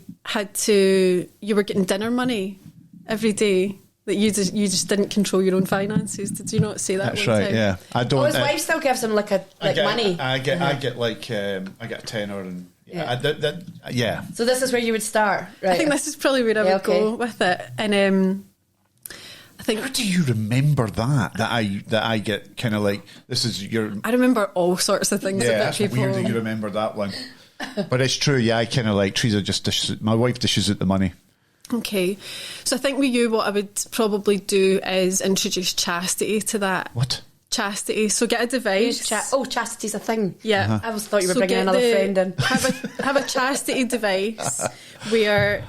were getting dinner money every day? That you just didn't control your own finances. Did you not say that? That's right. time? Yeah, I don't. Oh, his wife still gives him money. I get a tenner and yeah. So this is where you would start, right? I think this is probably where I would go with it, and I think. How do you remember that I get kind of like this is your? I remember all sorts of things about people. Yeah, that's weird that you remember that one. But it's true. Yeah, I kind of like Teresa my wife dishes out the money. Okay, so I think with you, what I would probably do is introduce chastity to that. What? Chastity. So get a device. Chastity's a thing. Yeah. I always thought you were bringing another friend in. Have a chastity device where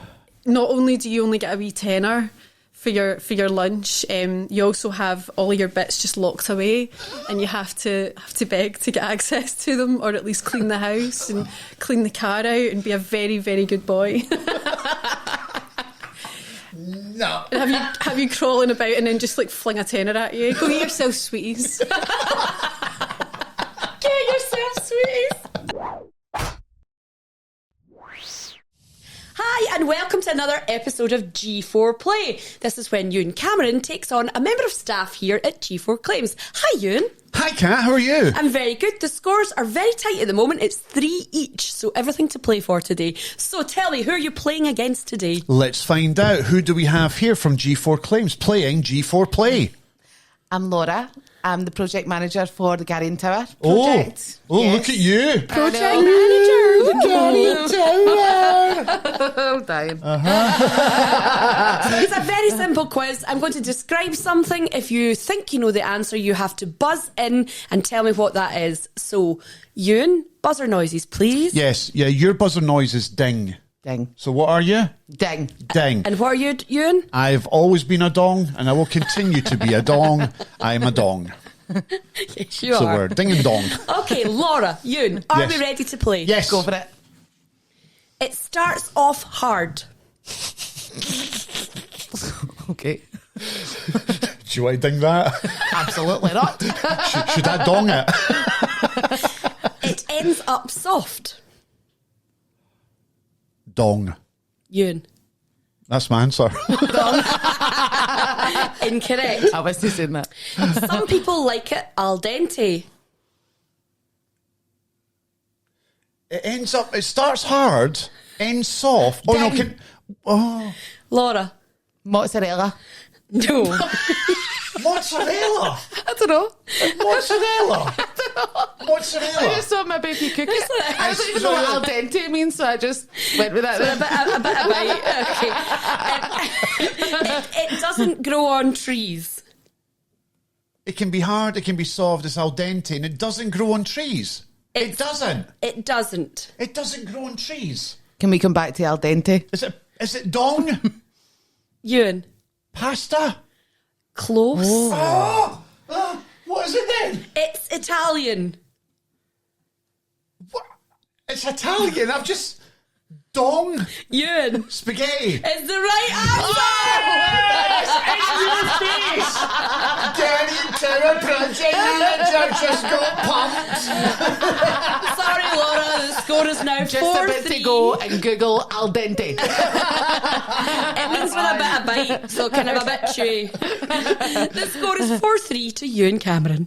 not only do you only get a wee tenner for your lunch, you also have all your bits just locked away, and you have to beg to get access to them, or at least clean the house and clean the car out and be a very, very good boy. No. And have you crawling about and then just like fling a tenner at you? Go get yourself sweeties. Get yourself sweeties. Hi, and welcome to another episode of G4 Play. This is when Ewen Cameron takes on a member of staff here at G4 Claims. Hi, Ewen. Hi, Kat. How are you? I'm very good. The scores are very tight at the moment. It's 3 each, so everything to play for today. So tell me, who are you playing against today? Let's find out. Who do we have here from G4 Claims playing G4 Play? I'm Laura. I'm the project manager for the Guardian Tower project. Oh, yes. Look at you. Project manager. The Guardian Tower. I'm dying. So it's a very simple quiz. I'm going to describe something. If you think you know the answer, you have to buzz in and tell me what that is. So, Ewen, buzzer noises, please. Yes, yeah, your buzzer noise is ding. Ding. So what are you? Ding. Ding. And what are you, Ewen? I've always been a dong, and I will continue to be a dong. I'm a dong. Yes, you So are. we're ding and dong. Okay, Laura, Ewen, are Yes. we ready to play? Yes. Go for it. It starts off hard. Okay. Do you want to ding that? Absolutely not. Should I dong it? It ends up soft. Dong. Ewen. That's my answer. Incorrect. I was just saying that. Some people like it al dente. It starts hard, ends soft. Oh, no, Ding. Laura. Mozzarella. No. Mozzarella. I don't know. Mozzarella. I Mozzarella. just thought maybe if you cook it. I don't even know what al dente means, so I just went with that. A bit of bite. Okay. It doesn't grow on trees. It can be hard, it can be soft, it's al dente, and it doesn't grow on trees. It doesn't. It doesn't. It doesn't grow on trees. Can we come back to al dente? Is it dong? Ewen. Pasta? Close. Oh! What is it then? It's Italian. What? It's Italian. I've just dong Ewen. spaghetti. It's the right Guardian Tower project manager just got pumped. answer. Sorry, Laura. The score is now 4-3. Just a bit to go and Google al dente. It means with a bit of bite, so kind of a bit chewy. The score is 4-3 to Ewen Cameron.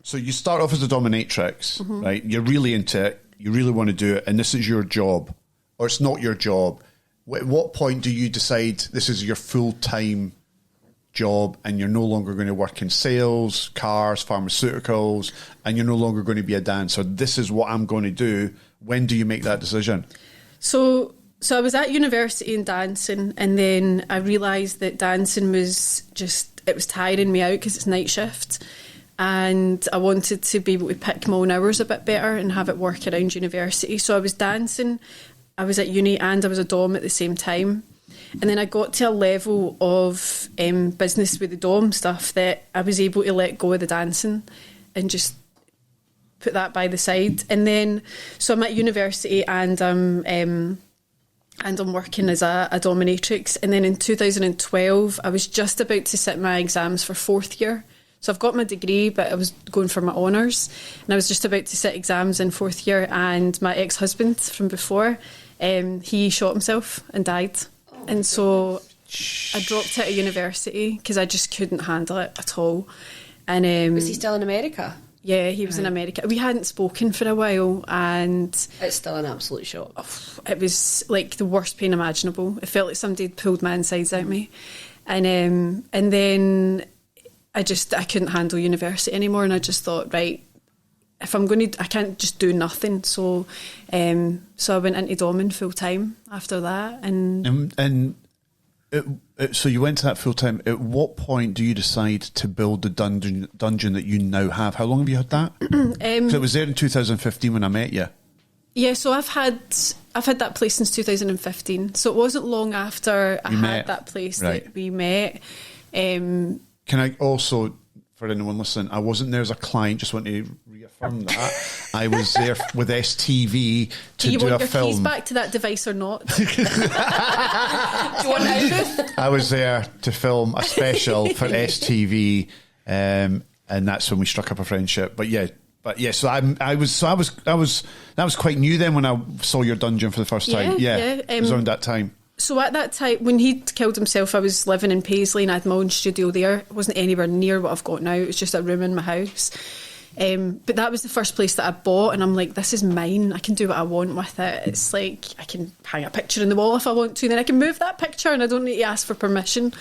So you start off as a dominatrix, right? You're really into it. You really want to do it. And this is your job. Or it's not your job. At what point do you decide this is your full-time job and you're no longer going to work in sales, cars, pharmaceuticals, and you're no longer going to be a dancer? This is what I'm going to do. When do you make that decision? So I was at university in dancing, and then I realised that dancing was it was tiring me out because it's night shift. And I wanted to be able to pick my own hours a bit better and have it work around university. So I was dancing, I was at uni, and I was a dom at the same time. And then I got to a level of business with the dom stuff that I was able to let go of the dancing and just put that by the side. And then, so I'm at university and I'm working as a dominatrix. And then in 2012, I was just about to sit my exams for 4th year. So I've got my degree, but I was going for my honours, and I was just about to sit exams in 4th year, and my ex-husband from before, he shot himself and died. And so I dropped out of university because I just couldn't handle it at all. And Was he still in America? Yeah, he was in America. We hadn't spoken for a while, and It's still an absolute shock. it was like the worst pain imaginable. It felt like somebody had pulled my insides out of me. And then I couldn't handle university anymore, and I just thought, right, if I'm going to, I can't just do nothing. So I went into doming full time after that. So you went to that full time. At what point do you decide to build the dungeon that you now have? How long have you had that? 'Cause it was there in 2015 when I met you. Yeah, so I've had that place since 2015. So it wasn't long after I had that place that we met. Can I also, for anyone listening, I wasn't there as a client, just want to reaffirm that. I was there with STV to do a film. Do you want your keys back to that device or not? Do you want out? I was there to film a special for STV, and that's when we struck up a friendship. But yeah, But yeah, so I was quite new then when I saw your dungeon for the first time. It was around that time. So at that time, when he'd killed himself, I was living in Paisley and I had my own studio there. It wasn't anywhere near what I've got now. It was just a room in my house. But that was the first place that I bought, and I'm like, this is mine. I can do what I want with it. It's like I can hang a picture in the wall if I want to, and then I can move that picture, and I don't need to ask for permission.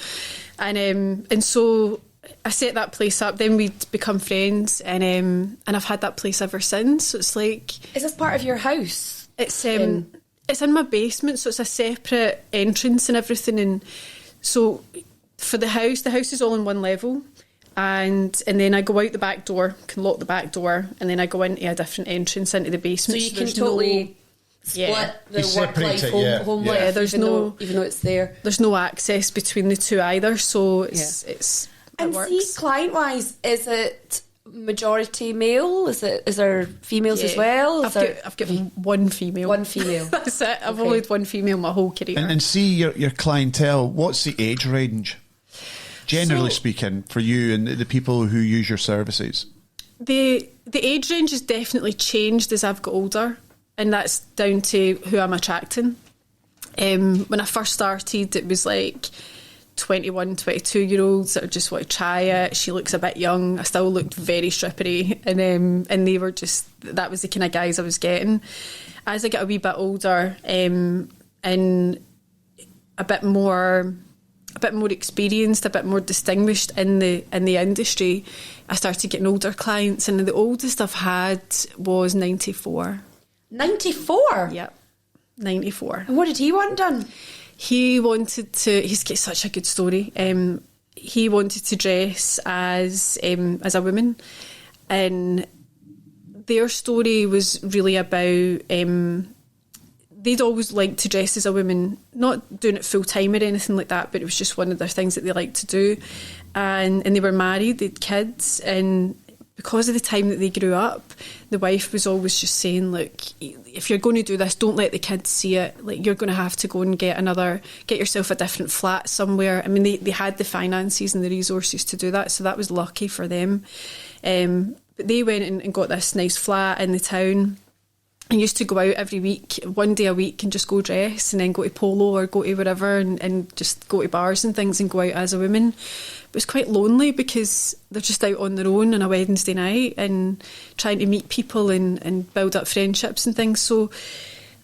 And so I set that place up. Then we'd become friends, and I've had that place ever since. So it's like, is this part of your house? It's in my basement, so it's a separate entrance and everything. And so for the house is all in one level. And then I go out the back door, can lock the back door, and then I go into a different entrance into the basement. So you can totally split the work life, home life. There's even though it's there. There's no access between the two either, so it and works. See, client wise, is it majority male? Is there females as well? I've got one female. One female. That's it. I've only had one female my whole career. And see your clientele. What's the age range? Generally speaking, for you and the people who use your services? The age range has definitely changed as I've got older, and that's down to who I'm attracting. When I first started, it was like 21, 22-year-olds that just want to try it. She looks a bit young. I still looked very strippery, and they were just, that was the kind of guys I was getting. As I got a wee bit older, and a bit more experienced, a bit more distinguished in the industry, I started getting older clients, and the oldest I've had was 94. 94? Yep, 94. And what did he want done? He's got such a good story. He wanted to dress as a woman, and their story was really about they'd always liked to dress as a woman, not doing it full time or anything like that, but it was just one of their things that they liked to do. And they were married, they had kids, and because of the time that they grew up, the wife was always just saying, look, if you're going to do this, don't let the kids see it. Like, you're going to have to go and get yourself a different flat somewhere. I mean, they had the finances and the resources to do that, so that was lucky for them. But they went and got this nice flat in the town. I used to go out every week, one day a week, and just go dress, and then go to polo or go to wherever, and just go to bars and things and go out as a woman. But it was quite lonely because they're just out on their own on a Wednesday night and trying to meet people and build up friendships and things. So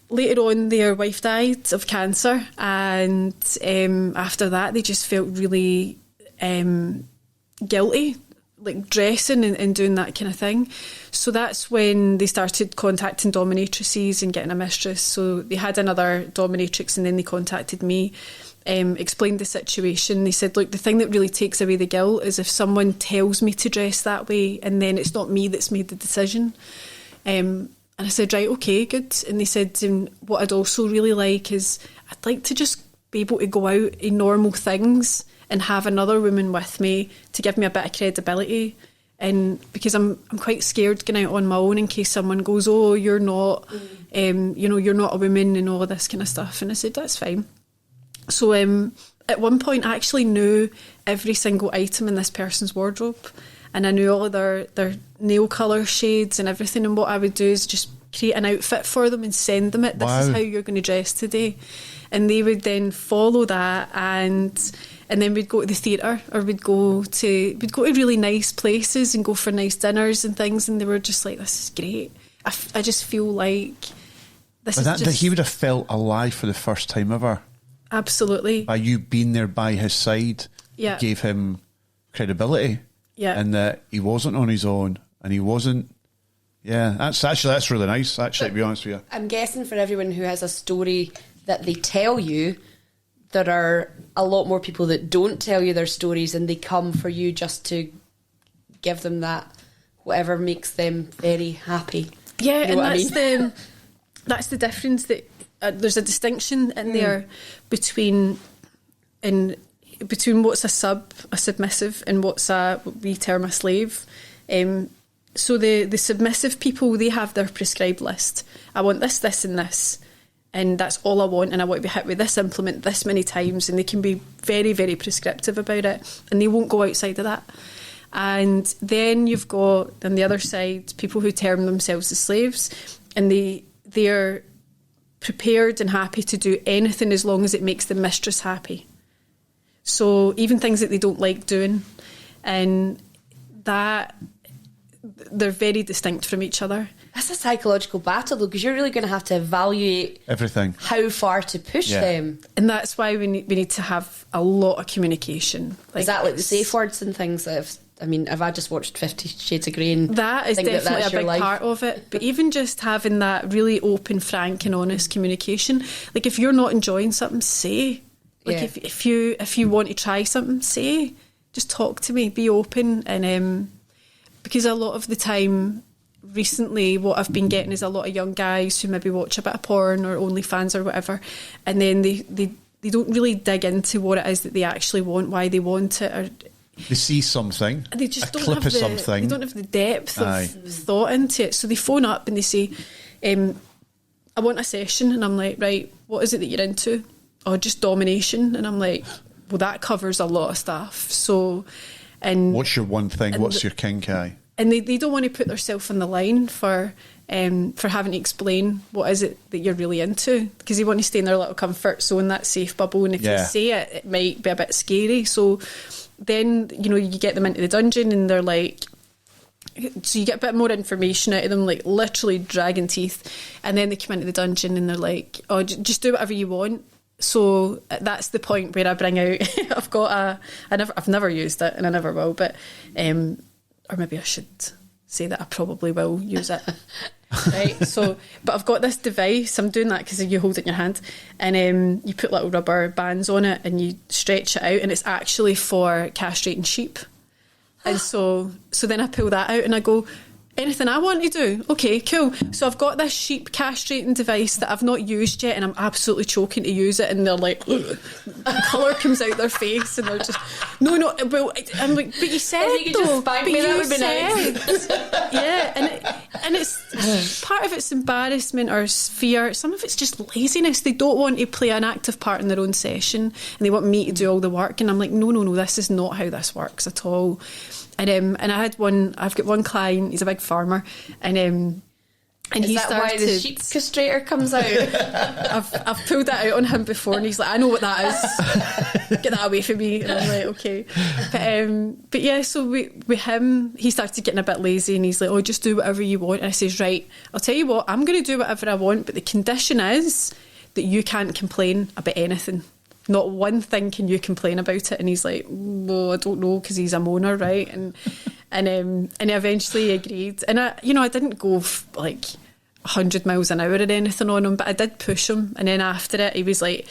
later on, their wife died of cancer, and after that, they just felt really guilty, like dressing and doing that kind of thing. So that's when they started contacting dominatrices and getting a mistress. So they had another dominatrix, and then they contacted me, explained the situation. They said, look, the thing that really takes away the guilt is if someone tells me to dress that way, and then it's not me that's made the decision. And I said, right, okay, good. And they said, what I'd also really like is I'd like to just be able to go out in normal things and have another woman with me to give me a bit of credibility. And because I'm quite scared going out on my own in case someone goes, oh, you're not, you're not a woman and all this kind of stuff. And I said, that's fine. So at one point, I actually knew every single item in this person's wardrobe, and I knew all of their nail colour shades and everything. And what I would do is just create an outfit for them and send them it. This is how you're going to dress today. And they would then follow that, and then we'd go to the theatre, or we'd go to really nice places and go for nice dinners and things. And they were just like, this is great. I just feel like this is just... He would have felt alive for the first time ever. Absolutely. By you being there by his side, yeah, gave him credibility. Yeah. And that he wasn't on his own, and he wasn't... Yeah, that's really nice, actually, to be honest with you. I'm guessing for everyone who has a story that they tell you, there are a lot more people that don't tell you their stories, and they come for you just to give them that, whatever makes them very happy. Yeah, you know and that's the difference, that there's a distinction in there between what's a submissive, and what's what we term a slave. So the submissive people, they have their prescribed list. I want this, this and this, and that's all I want, and I want to be hit with this implement this many times, and they can be very, very prescriptive about it, and they won't go outside of that. And then you've got, on the other side, people who term themselves as slaves, and they're prepared and happy to do anything as long as it makes the mistress happy. So even things that they don't like doing, and that they're very distinct from each other. That's a psychological battle, though, because you're really going to have to evaluate everything, how far to push them. And that's why we need to have a lot of communication. Is that like the safe words and things that have I just watched 50 Shades of Grey? That is definitely a big part of it. But even just having that really open, frank and honest communication. Like if you're not enjoying something, say. Like if you want to try something, say. Just talk to me, be open. And because a lot of the time recently what I've been getting is a lot of young guys who maybe watch a bit of porn or OnlyFans or whatever, and then they don't really dig into what it is that they actually want, why they want it, or they see something, and they just don't have something. They don't have the depth of thought into it. So they phone up and they say, I want a session, and I'm like, right, what is it that you're into? Oh, just domination. And I'm like, well, that covers a lot of stuff. So, and what's your one thing? What's your kink? And they don't want to put themselves on the line for having to explain what is it that you're really into, because they want to stay in their little comfort zone, that safe bubble, and if you say it, it might be a bit scary. So then, you get them into the dungeon and they're like, so you get a bit more information out of them, like literally dragging teeth, and then they come into the dungeon and they're like, oh, just do whatever you want. So that's the point where I bring out I've never used it and I never will, but or maybe I should say that I probably will use it. Right, so, but I've got this device. I'm doing that because you hold it in your hand, and you put little rubber bands on it and you stretch it out, and it's actually for castrating sheep. And so then I pull that out and I go, anything I want to do? Okay, cool. So I've got this sheep castrating device that I've not used yet, and I'm absolutely choking to use it, and they're like, colour comes out their face, and they're just, no, well, I'm like, but you said though, but you said. Yeah, and it's part of it's embarrassment or fear. Some of it's just laziness. They don't want to play an active part in their own session, and they want me to do all the work, and I'm like, no, this is not how this works at all. And I've got one client, he's a big farmer, and he started. Why the sheep castrator comes out? I've pulled that out on him before, and he's like, I know what that is. Get that away from me. And I'm like, okay. But yeah, so with him, he started getting a bit lazy, and he's like, oh, just do whatever you want. And I says, right, I'll tell you what, I'm going to do whatever I want, but the condition is that you can't complain about anything. Not one thing can you complain about it. And he's like, well, I don't know, because he's a moaner, right? And he eventually agreed. And I didn't go like 100 miles an hour or anything on him, but I did push him. And then after it, he was like,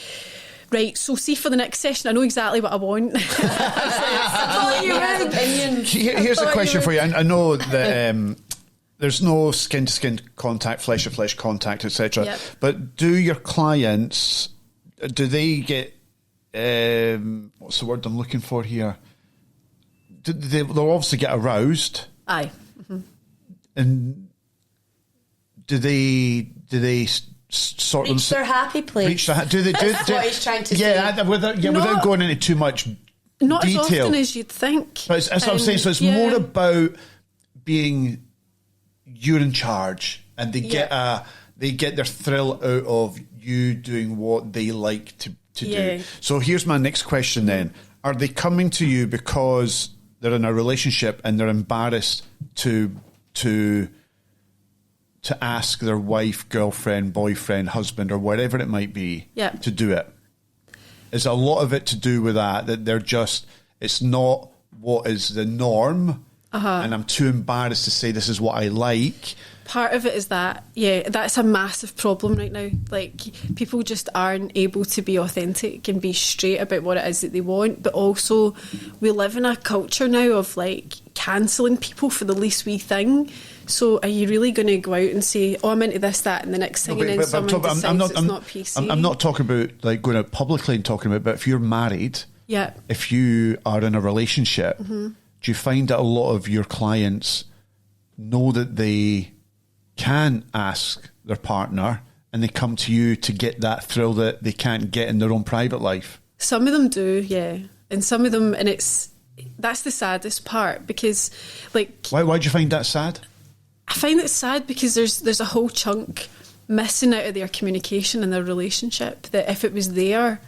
right, so see, for the next session, I know exactly what I want. Here's a question for you. I know that there's no skin-to-skin contact, flesh-to-flesh contact, etc. Yep. But do your clients, do they get, what's the word I'm looking for here? They'll obviously get aroused. Aye. Mm-hmm. And do they sort reach their happy place? Do they? That's what he's trying to say. Without going into too much not detail. Not as often as you'd think. But that's what I'm saying. So it's more about being you're in charge, and they get their thrill out of you doing what they like to do. So here's my next question then. Are they coming to you because they're in a relationship and they're embarrassed to ask their wife, girlfriend, boyfriend, husband, or whatever it might be to do it? Is a lot of it to do with that they're just, it's not what is the norm, and I'm too embarrassed to say this is what I like? Part of it is that, that's a massive problem right now. Like, people just aren't able to be authentic and be straight about what it is that they want. But also, we live in a culture now of like cancelling people for the least wee thing. So are you really going to go out and say, oh, I'm into this, that, and the next thing, and then someone decides it's not PC? I'm not talking about like going out publicly and talking about, but if you're married, if you are in a relationship, do you find that a lot of your clients know that they can ask their partner and they come to you to get that thrill that they can't get in their own private life? Some of them do, yeah. And some of them, and it's that's the saddest part, because like... Why do you find that sad? I find it sad because there's a whole chunk missing out of their communication and their relationship, that if it was there,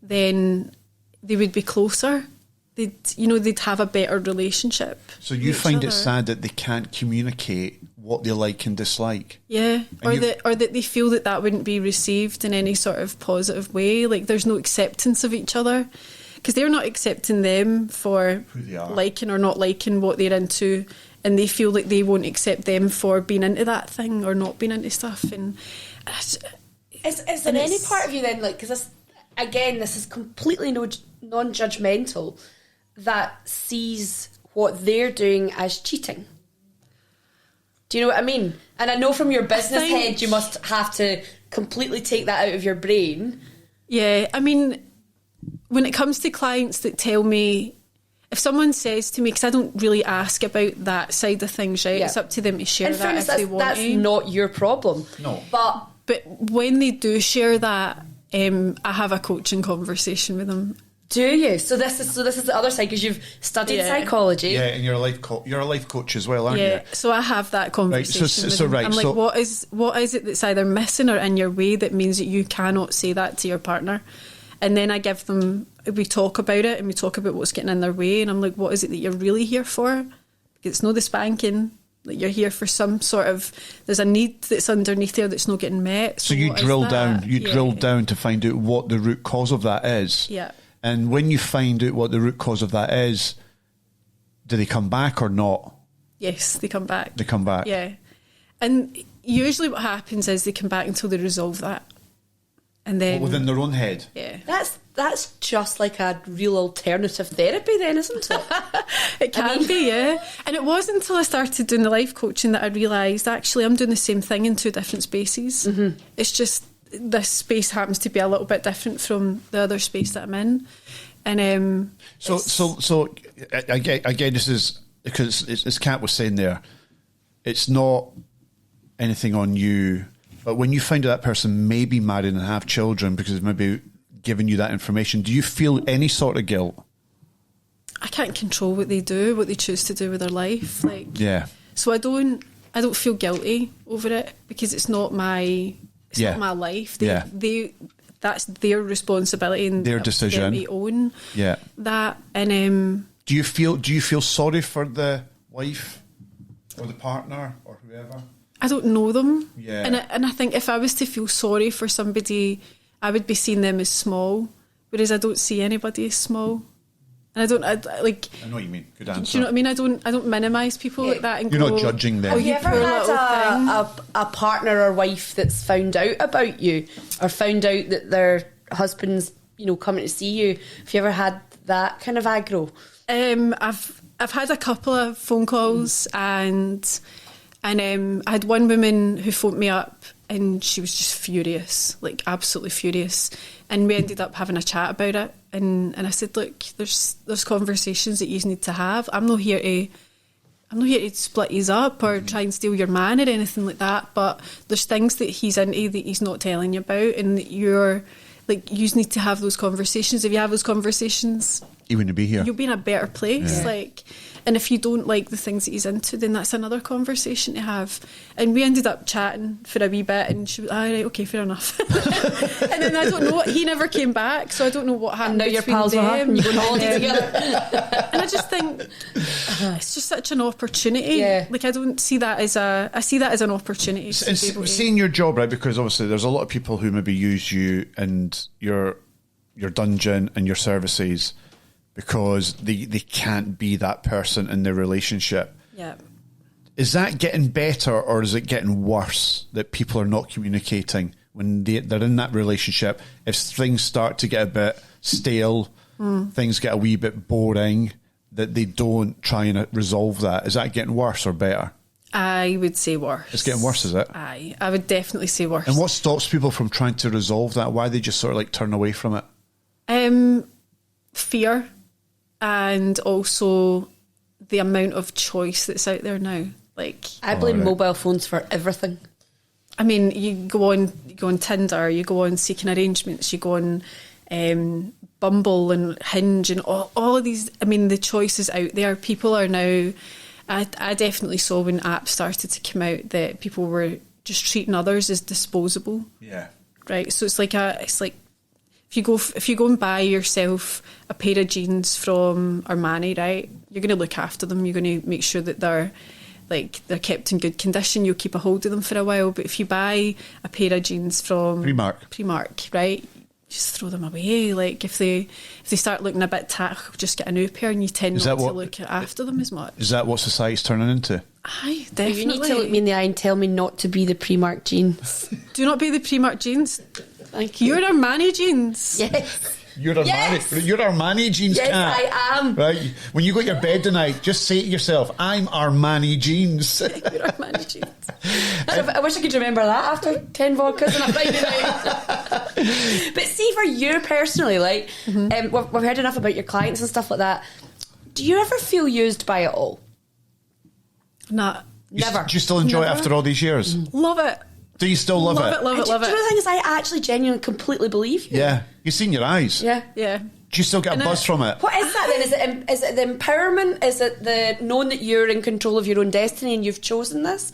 then they would be closer. They'd have a better relationship. So you find it sad that they can't communicate what they like and dislike? Yeah, or that they feel that wouldn't be received in any sort of positive way. Like there's no acceptance of each other, because they're not accepting them for who they are, liking or not liking what they're into, and they feel like they won't accept them for being into that thing or not being into stuff. And is there any part of you then, like, because this is completely non-judgmental, that sees what they're doing as cheating? Do you know what I mean? And I know from your business head you must have to completely take that out of your brain. Yeah, I mean, when it comes to clients that tell me, if someone says to me, because I don't really ask about that side of things, right? Yeah. It's up to them to share that if they want that's to. That's not your problem. No. But when they do share that, I have a coaching conversation with them. Do you? So this is the other side, because you've studied psychology. Yeah, and you're a life coach as well, aren't you? Yeah. So I have that conversation. Right. So with them. I'm like, what is it that's either missing or in your way that means that you cannot say that to your partner? And then I give them. We talk about it, and we talk about what's getting in their way. And I'm like, what is it that you're really here for? It's not the spanking. Like, you're here for some sort of. There's a need that's underneath there that's not getting met. So you drill down. You drill down to find out what the root cause of that is. Yeah. And when you find out what the root cause of that is, do they come back or not? Yes, they come back. They come back. Yeah. And usually what happens is they come back until they resolve that. And then within their own head. Yeah. That's just like a real alternative therapy then, isn't it? It can be, yeah. And it wasn't until I started doing the life coaching that I realised actually I'm doing the same thing in two different spaces. Mm-hmm. It's just this space happens to be a little bit different from the other space that I'm in. And so again, this is because as Kat was saying there, it's not anything on you, but when you find out that person may be married and have children because maybe giving you that information, do you feel any sort of guilt? I can't control what they do, what they choose to do with their life. Like, yeah. So I don't feel guilty over it because it's not my not my life. That's their responsibility and their decision. They own that. And do you feel sorry for the wife or the partner or whoever? I don't know them. Yeah. And I think if I was to feel sorry for somebody, I would be seeing them as small, whereas I don't see anybody as small. And I know what you mean. Good answer. Do you know what I mean? I don't minimise people like that. And you're not judging them. Have you ever had a partner or wife that's found out about you, or found out that their husband's coming to see you? Have you ever had that kind of aggro? I've had a couple of phone calls, and I had one woman who phoned me up, and she was just furious, like absolutely furious. And we ended up having a chat about it. And I said, look, there's conversations that you need to have. I'm not here to split you up or try and steal your man or anything like that. But there's things that he's into that he's not telling you about, and that you need to have those conversations. If you have those conversations, you wouldn't be here. You'll be in a better place. Yeah. And if you don't like the things that he's into, then that's another conversation to have. And we ended up chatting for a wee bit, and she was, right, okay, fair enough. And then I don't know, he never came back, so I don't know what happened. And now your pals are happen, you go on holiday together. And I just think it's just such an opportunity. Yeah. Like, I don't see that as I see that as an opportunity. Seeing your job, right? Because obviously there's a lot of people who maybe use you and your dungeon and your services because they can't be that person in their relationship. Yeah. Is that getting better, or is it getting worse that people are not communicating when they're in that relationship? If things start to get a bit stale, things get a wee bit boring, that they don't try and resolve that. Is that getting worse or better? I would say worse. It's getting worse, is it? I would definitely say worse. And what stops people from trying to resolve that? Why they just sort of like turn away from it? Fear, and also the amount of choice that's out there now. Like, I blame mobile phones for everything. I mean, you go on Tinder, you go on Seeking Arrangements, you go on Bumble and Hinge and all of these, I mean, the choices out there. People are now, I definitely saw when apps started to come out that people were just treating others as disposable. Yeah. Right. So it's like if you go and buy yourself a pair of jeans from Armani, right, you're going to look after them. You're going to make sure that they're kept in good condition. You'll keep a hold of them for a while. But if you buy a pair of jeans from Primark, right, just throw them away. Like if they start looking a bit tack, just get a new pair, and you tend not to look after them as much. Is that what society's turning into? Aye, definitely. You need to look me in the eye and tell me not to be the Primark jeans. Do not be the Primark jeans. Thank you. You're Armani jeans. Yes. You're Armani jeans, Yes, Cat. I am. Right. When you go to your bed tonight, just say to yourself, I'm Armani jeans. You're Armani jeans. I wish I could remember that after 10 vodkas on a Friday night. But see, for you personally, like, we've heard enough about your clients and stuff like that. Do you ever feel used by it all? Nah. Never. Do you still enjoy it after all these years? Love it. Do you still love it? Love it. Do you know the thing is, I actually genuinely completely believe you. Yeah. You've seen your eyes. Yeah. Yeah. Do you still get a buzz from it? What is that then? Is it the empowerment? Is it the knowing that you're in control of your own destiny and you've chosen this?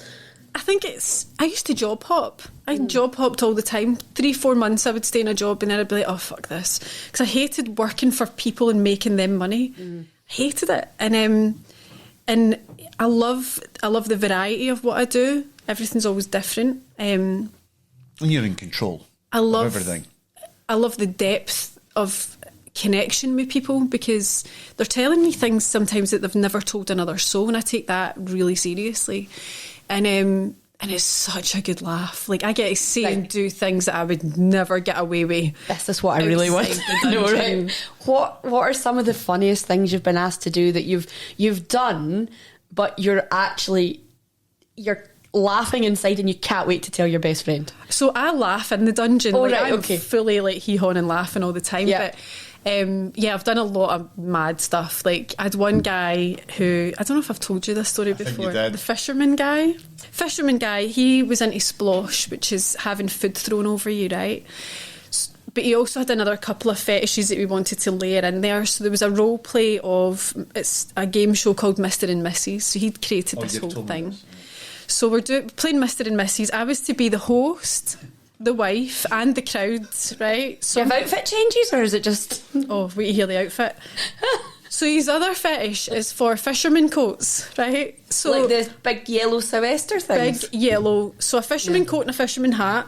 I think I used to job hop. I job hopped all the time. 3-4 months I would stay in a job and then I'd be like, oh, fuck this. Because I hated working for people and making them money. Hated it. And I love the variety of what I do. Everything's always different. And you're in control of everything. I love the depth of connection with people because they're telling me things sometimes that they've never told another soul, and I take that really seriously. And it's such a good laugh. Like I get to say and do things that I would never get away with. This is what I really want to know. Right? What are some of the funniest things you've been asked to do that you've done, but you're laughing inside and you can't wait to tell your best friend? So I laugh in the dungeon. I'm fully like hee-hawing and laughing all the time. Yeah. But I've done a lot of mad stuff. Like I had one guy who, I don't know if I've told you this story before. The fisherman guy. He was into splosh, which is having food thrown over you, right? But he also had another couple of fetishes that we wanted to layer in there. So there was a role play of, it's a game show called Mr. and Mrs. So he'd created this whole thing. So we're playing Mr. and Mrs. I was to be the host, the wife, and the crowd, right? So do you have outfit changes, or is it just... Oh, wait to hear the outfit. So his other fetish is for fisherman coats, right? So like the big yellow Sylvester things? Big yellow. So a fisherman coat and a fisherman hat,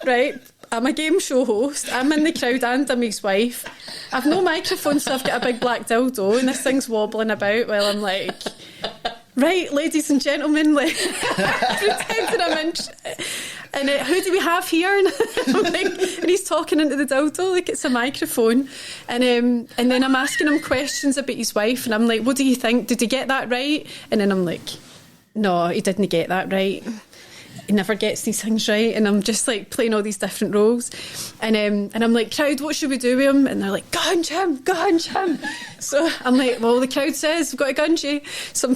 right? I'm a game show host. I'm in the crowd and I'm his wife. I've no microphone, so I've got a big black dildo and this thing's wobbling about while I'm like... Right, ladies and gentlemen, like pretending I'm in. And who do we have here? And he's talking into the dildo like it's a microphone. And then I'm asking him questions about his wife, and I'm like, "What do you think? Did he get that right?" And then I'm like, "No, he didn't get that right. He never gets these things right." And I'm just like playing all these different roles, and I'm like, "Crowd, what should we do with him?" And they're like, gunge him. So I'm like, well, the crowd says we've got to gunge you. So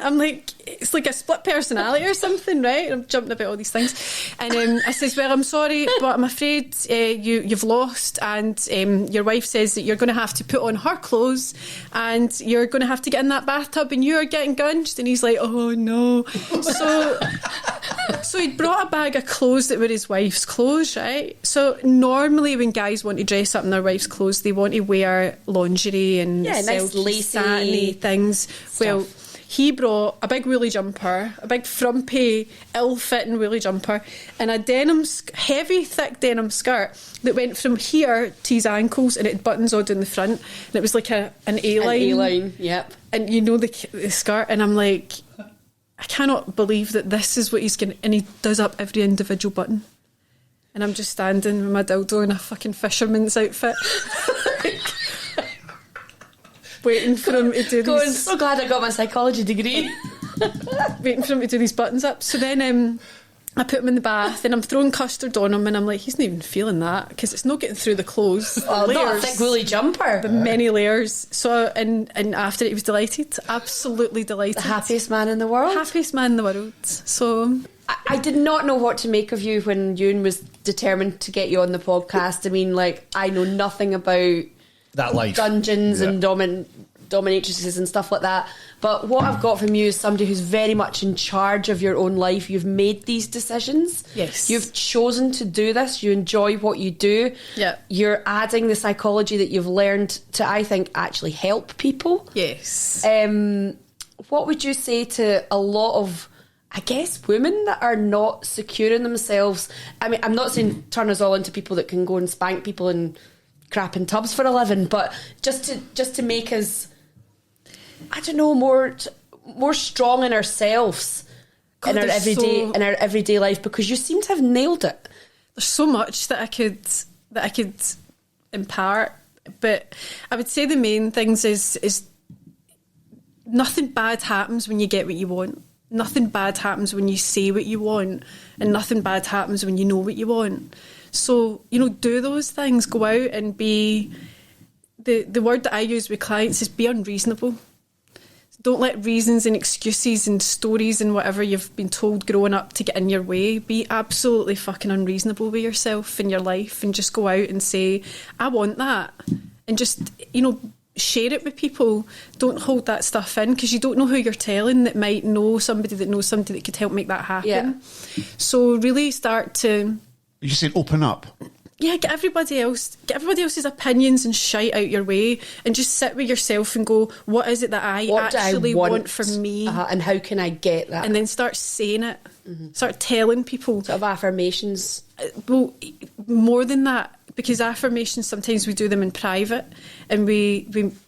I'm like, it's like a split personality or something, right? And I'm jumping about all these things, and I says, well, I'm sorry, but I'm afraid you've lost, and your wife says that you're going to have to put on her clothes, and you're going to have to get in that bathtub, and you're getting gunged. And he's like, oh no. So he'd brought a bag of clothes that were his wife's clothes, right? So normally when guys want to dress up in their wife's clothes, they want to wear lingerie and nice lacy satiny things. Stuff. Well, he brought a big woolly jumper, a big frumpy, ill-fitting woolly jumper, and a heavy, thick denim skirt that went from here to his ankles, and it had buttons all down the front, and it was like an A-line. An A-line, yep. And you know the skirt, and I'm like, I cannot believe that this is what he's going to... And he does up every individual button. And I'm just standing with my dildo in a fucking fisherman's outfit. Waiting for him to do these... so glad I got my psychology degree. Waiting for him to do these buttons up. So then I put him in the bath and I'm throwing custard on him, and I'm like, he's not even feeling that because it's not getting through the clothes. Oh, not a thick woolly jumper. The many layers. So, and after it, he was delighted. Absolutely delighted. The happiest man in the world. Happiest man in the world. So... I did not know what to make of you when Ewan was determined to get you on the podcast. I mean, like, I know nothing about that life, dungeons and dominatrices and stuff like that. But what I've got from you is somebody who's very much in charge of your own life. You've made these decisions. Yes. You've chosen to do this. You enjoy what you do. Yeah. You're adding the psychology that you've learned to, I think, actually help people. Yes. What would you say to a lot of, I guess, women that are not secure in themselves? I mean, I'm not saying turn us all into people that can go and spank people and crap in tubs for a living, but just to make us, I don't know, more strong in ourselves, in our everyday life, because you seem to have nailed it. There's so much that I could impart, but I would say the main things is nothing bad happens when you get what you want. Nothing bad happens when you say what you want, and nothing bad happens when you know what you want. So, do those things. Go out and be... The word that I use with clients is be unreasonable. Don't let reasons and excuses and stories and whatever you've been told growing up to get in your way. Be absolutely fucking unreasonable with yourself in your life, and just go out and say, I want that. And just, share it with people. Don't hold that stuff in, because you don't know who you're telling that might know somebody that could help make that happen. Yeah. So really start to... You saying open up? Yeah, get everybody else's opinions and shite out your way, and just sit with yourself and go, what is it that I actually want for me? And how can I get that? And then start saying it. Mm-hmm. Start telling people. Sort of affirmations. Well, more than that, because affirmations, sometimes we do them in private and we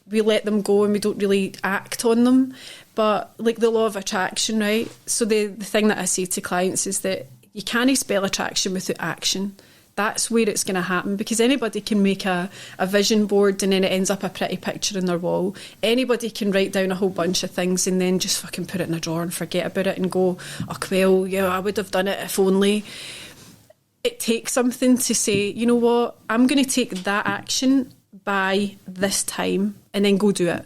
let them go and we don't really act on them. But like the law of attraction, right? So the thing that I say to clients is that you can't spell attraction without action. That's where it's going to happen, because anybody can make a vision board and then it ends up a pretty picture on their wall. Anybody can write down a whole bunch of things and then just fucking put it in a drawer and forget about it and go, oh, well, yeah, I would have done it if only. It takes something to say, you know what, I'm going to take that action by this time, and then go do it.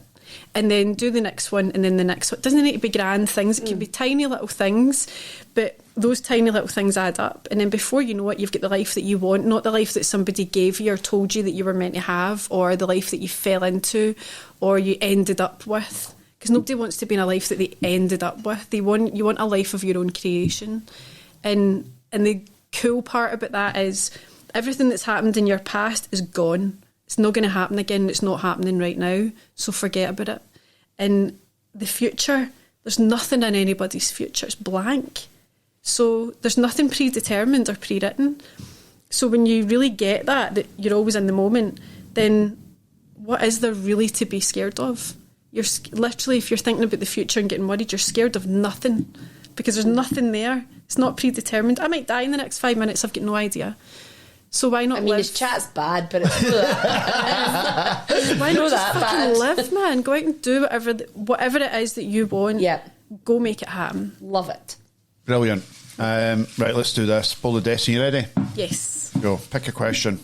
And then do the next one, and then the next one. It doesn't need to be grand things. It can be tiny little things, but those tiny little things add up. And then before you know it, you've got the life that you want, not the life that somebody gave you or told you that you were meant to have, or the life that you fell into or you ended up with. Because nobody wants to be in a life that they ended up with. You want a life of your own creation. And the cool part about that is everything that's happened in your past is gone. It's not going to happen again. It's not happening right now. So forget about it. And the future, there's nothing in anybody's future. It's blank. So there's nothing predetermined or pre-written. So when you really get that you're always in the moment, then what is there really to be scared of? You're literally, if you're thinking about the future and getting worried, you're scared of nothing, because there's nothing there. It's not predetermined. I might die in the next 5 minutes. I've got no idea. So why not live? His chat's bad, but it's why not just fucking live, man? Go out and do whatever it is that you want. Yeah. Go make it happen. Love it. Brilliant. Right, let's do this. Bowl of Destiny, you ready? Yes. Go. Pick a question.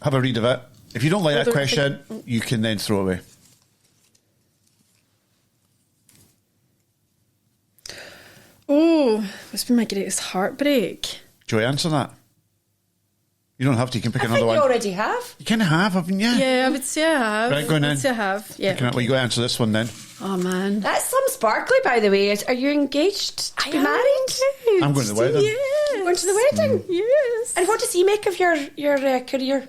Have a read of it. If you don't like that question, you can then throw it away. Oh, what's been my greatest heartbreak? Do you answer that? You don't have to. You can pick another one. You already have. You kind of have, haven't you? Yeah, I would say I have. Right, go on then. I would say I have. Yeah. Well, you got to answer this one then. Oh man, that's some sparkly, by the way. Are you engaged to be married? Engaged. I'm going to the wedding. Yes. Going to the wedding. Yes. And what does he make of your career?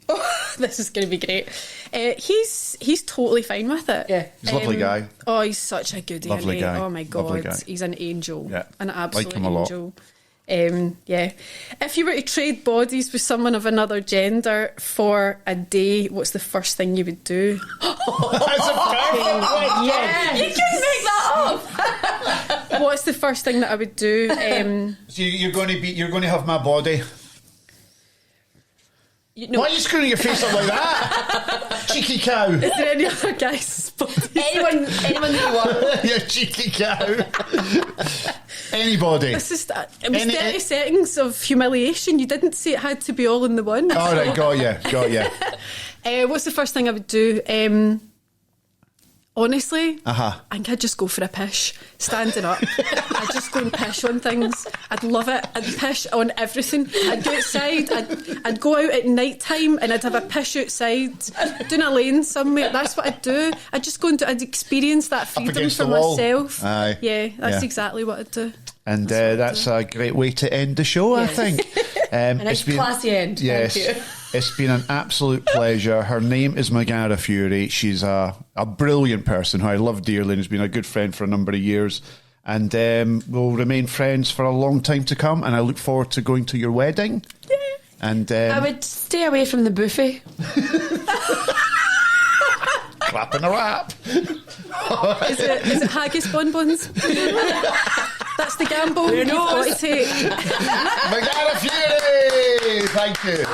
Oh, this is going to be great. He's totally fine with it. Yeah, he's a lovely guy. Oh, he's such a goodie. Lovely guy. Oh my god, he's an angel. Yeah, an absolute like him a angel. lot. Yeah. If you were to trade bodies with someone of another gender for a day, what's the first thing you would do? That's a perfect one. Yeah. You can make that up. What's the first thing that I would do? So you're going to have my body. Why are you screwing your face up like that? Cheeky cow. Is there any other guys' bodies? Anyone that you want. You cheeky cow. Anybody. This is it was 30 seconds of humiliation. You didn't say it had to be all in the one. All right, got you. What's the first thing I would do? Honestly, I think I'd just go for a pish, standing up. I'd just go and pish on things. I'd love it. I'd pish on everything. I'd go outside. I'd go out at night time and I'd have a pish outside, doing a lane somewhere. That's what I'd do. I'd just go and I'd experience that freedom for myself. Aye. Yeah, that's exactly what I'd do. And that's a great way to end the show, I think. A nice classy end. Yes. Thank you. It's been an absolute pleasure. Her name is Megara Fury. She's a brilliant person who I love dearly and has been a good friend for a number of years. And we'll remain friends for a long time to come. And I look forward to going to your wedding. Yeah. And I would stay away from the buffet. Clapping a rap. Is it haggis bonbons? That's the gamble you've got to take. Megara Fury! Thank you.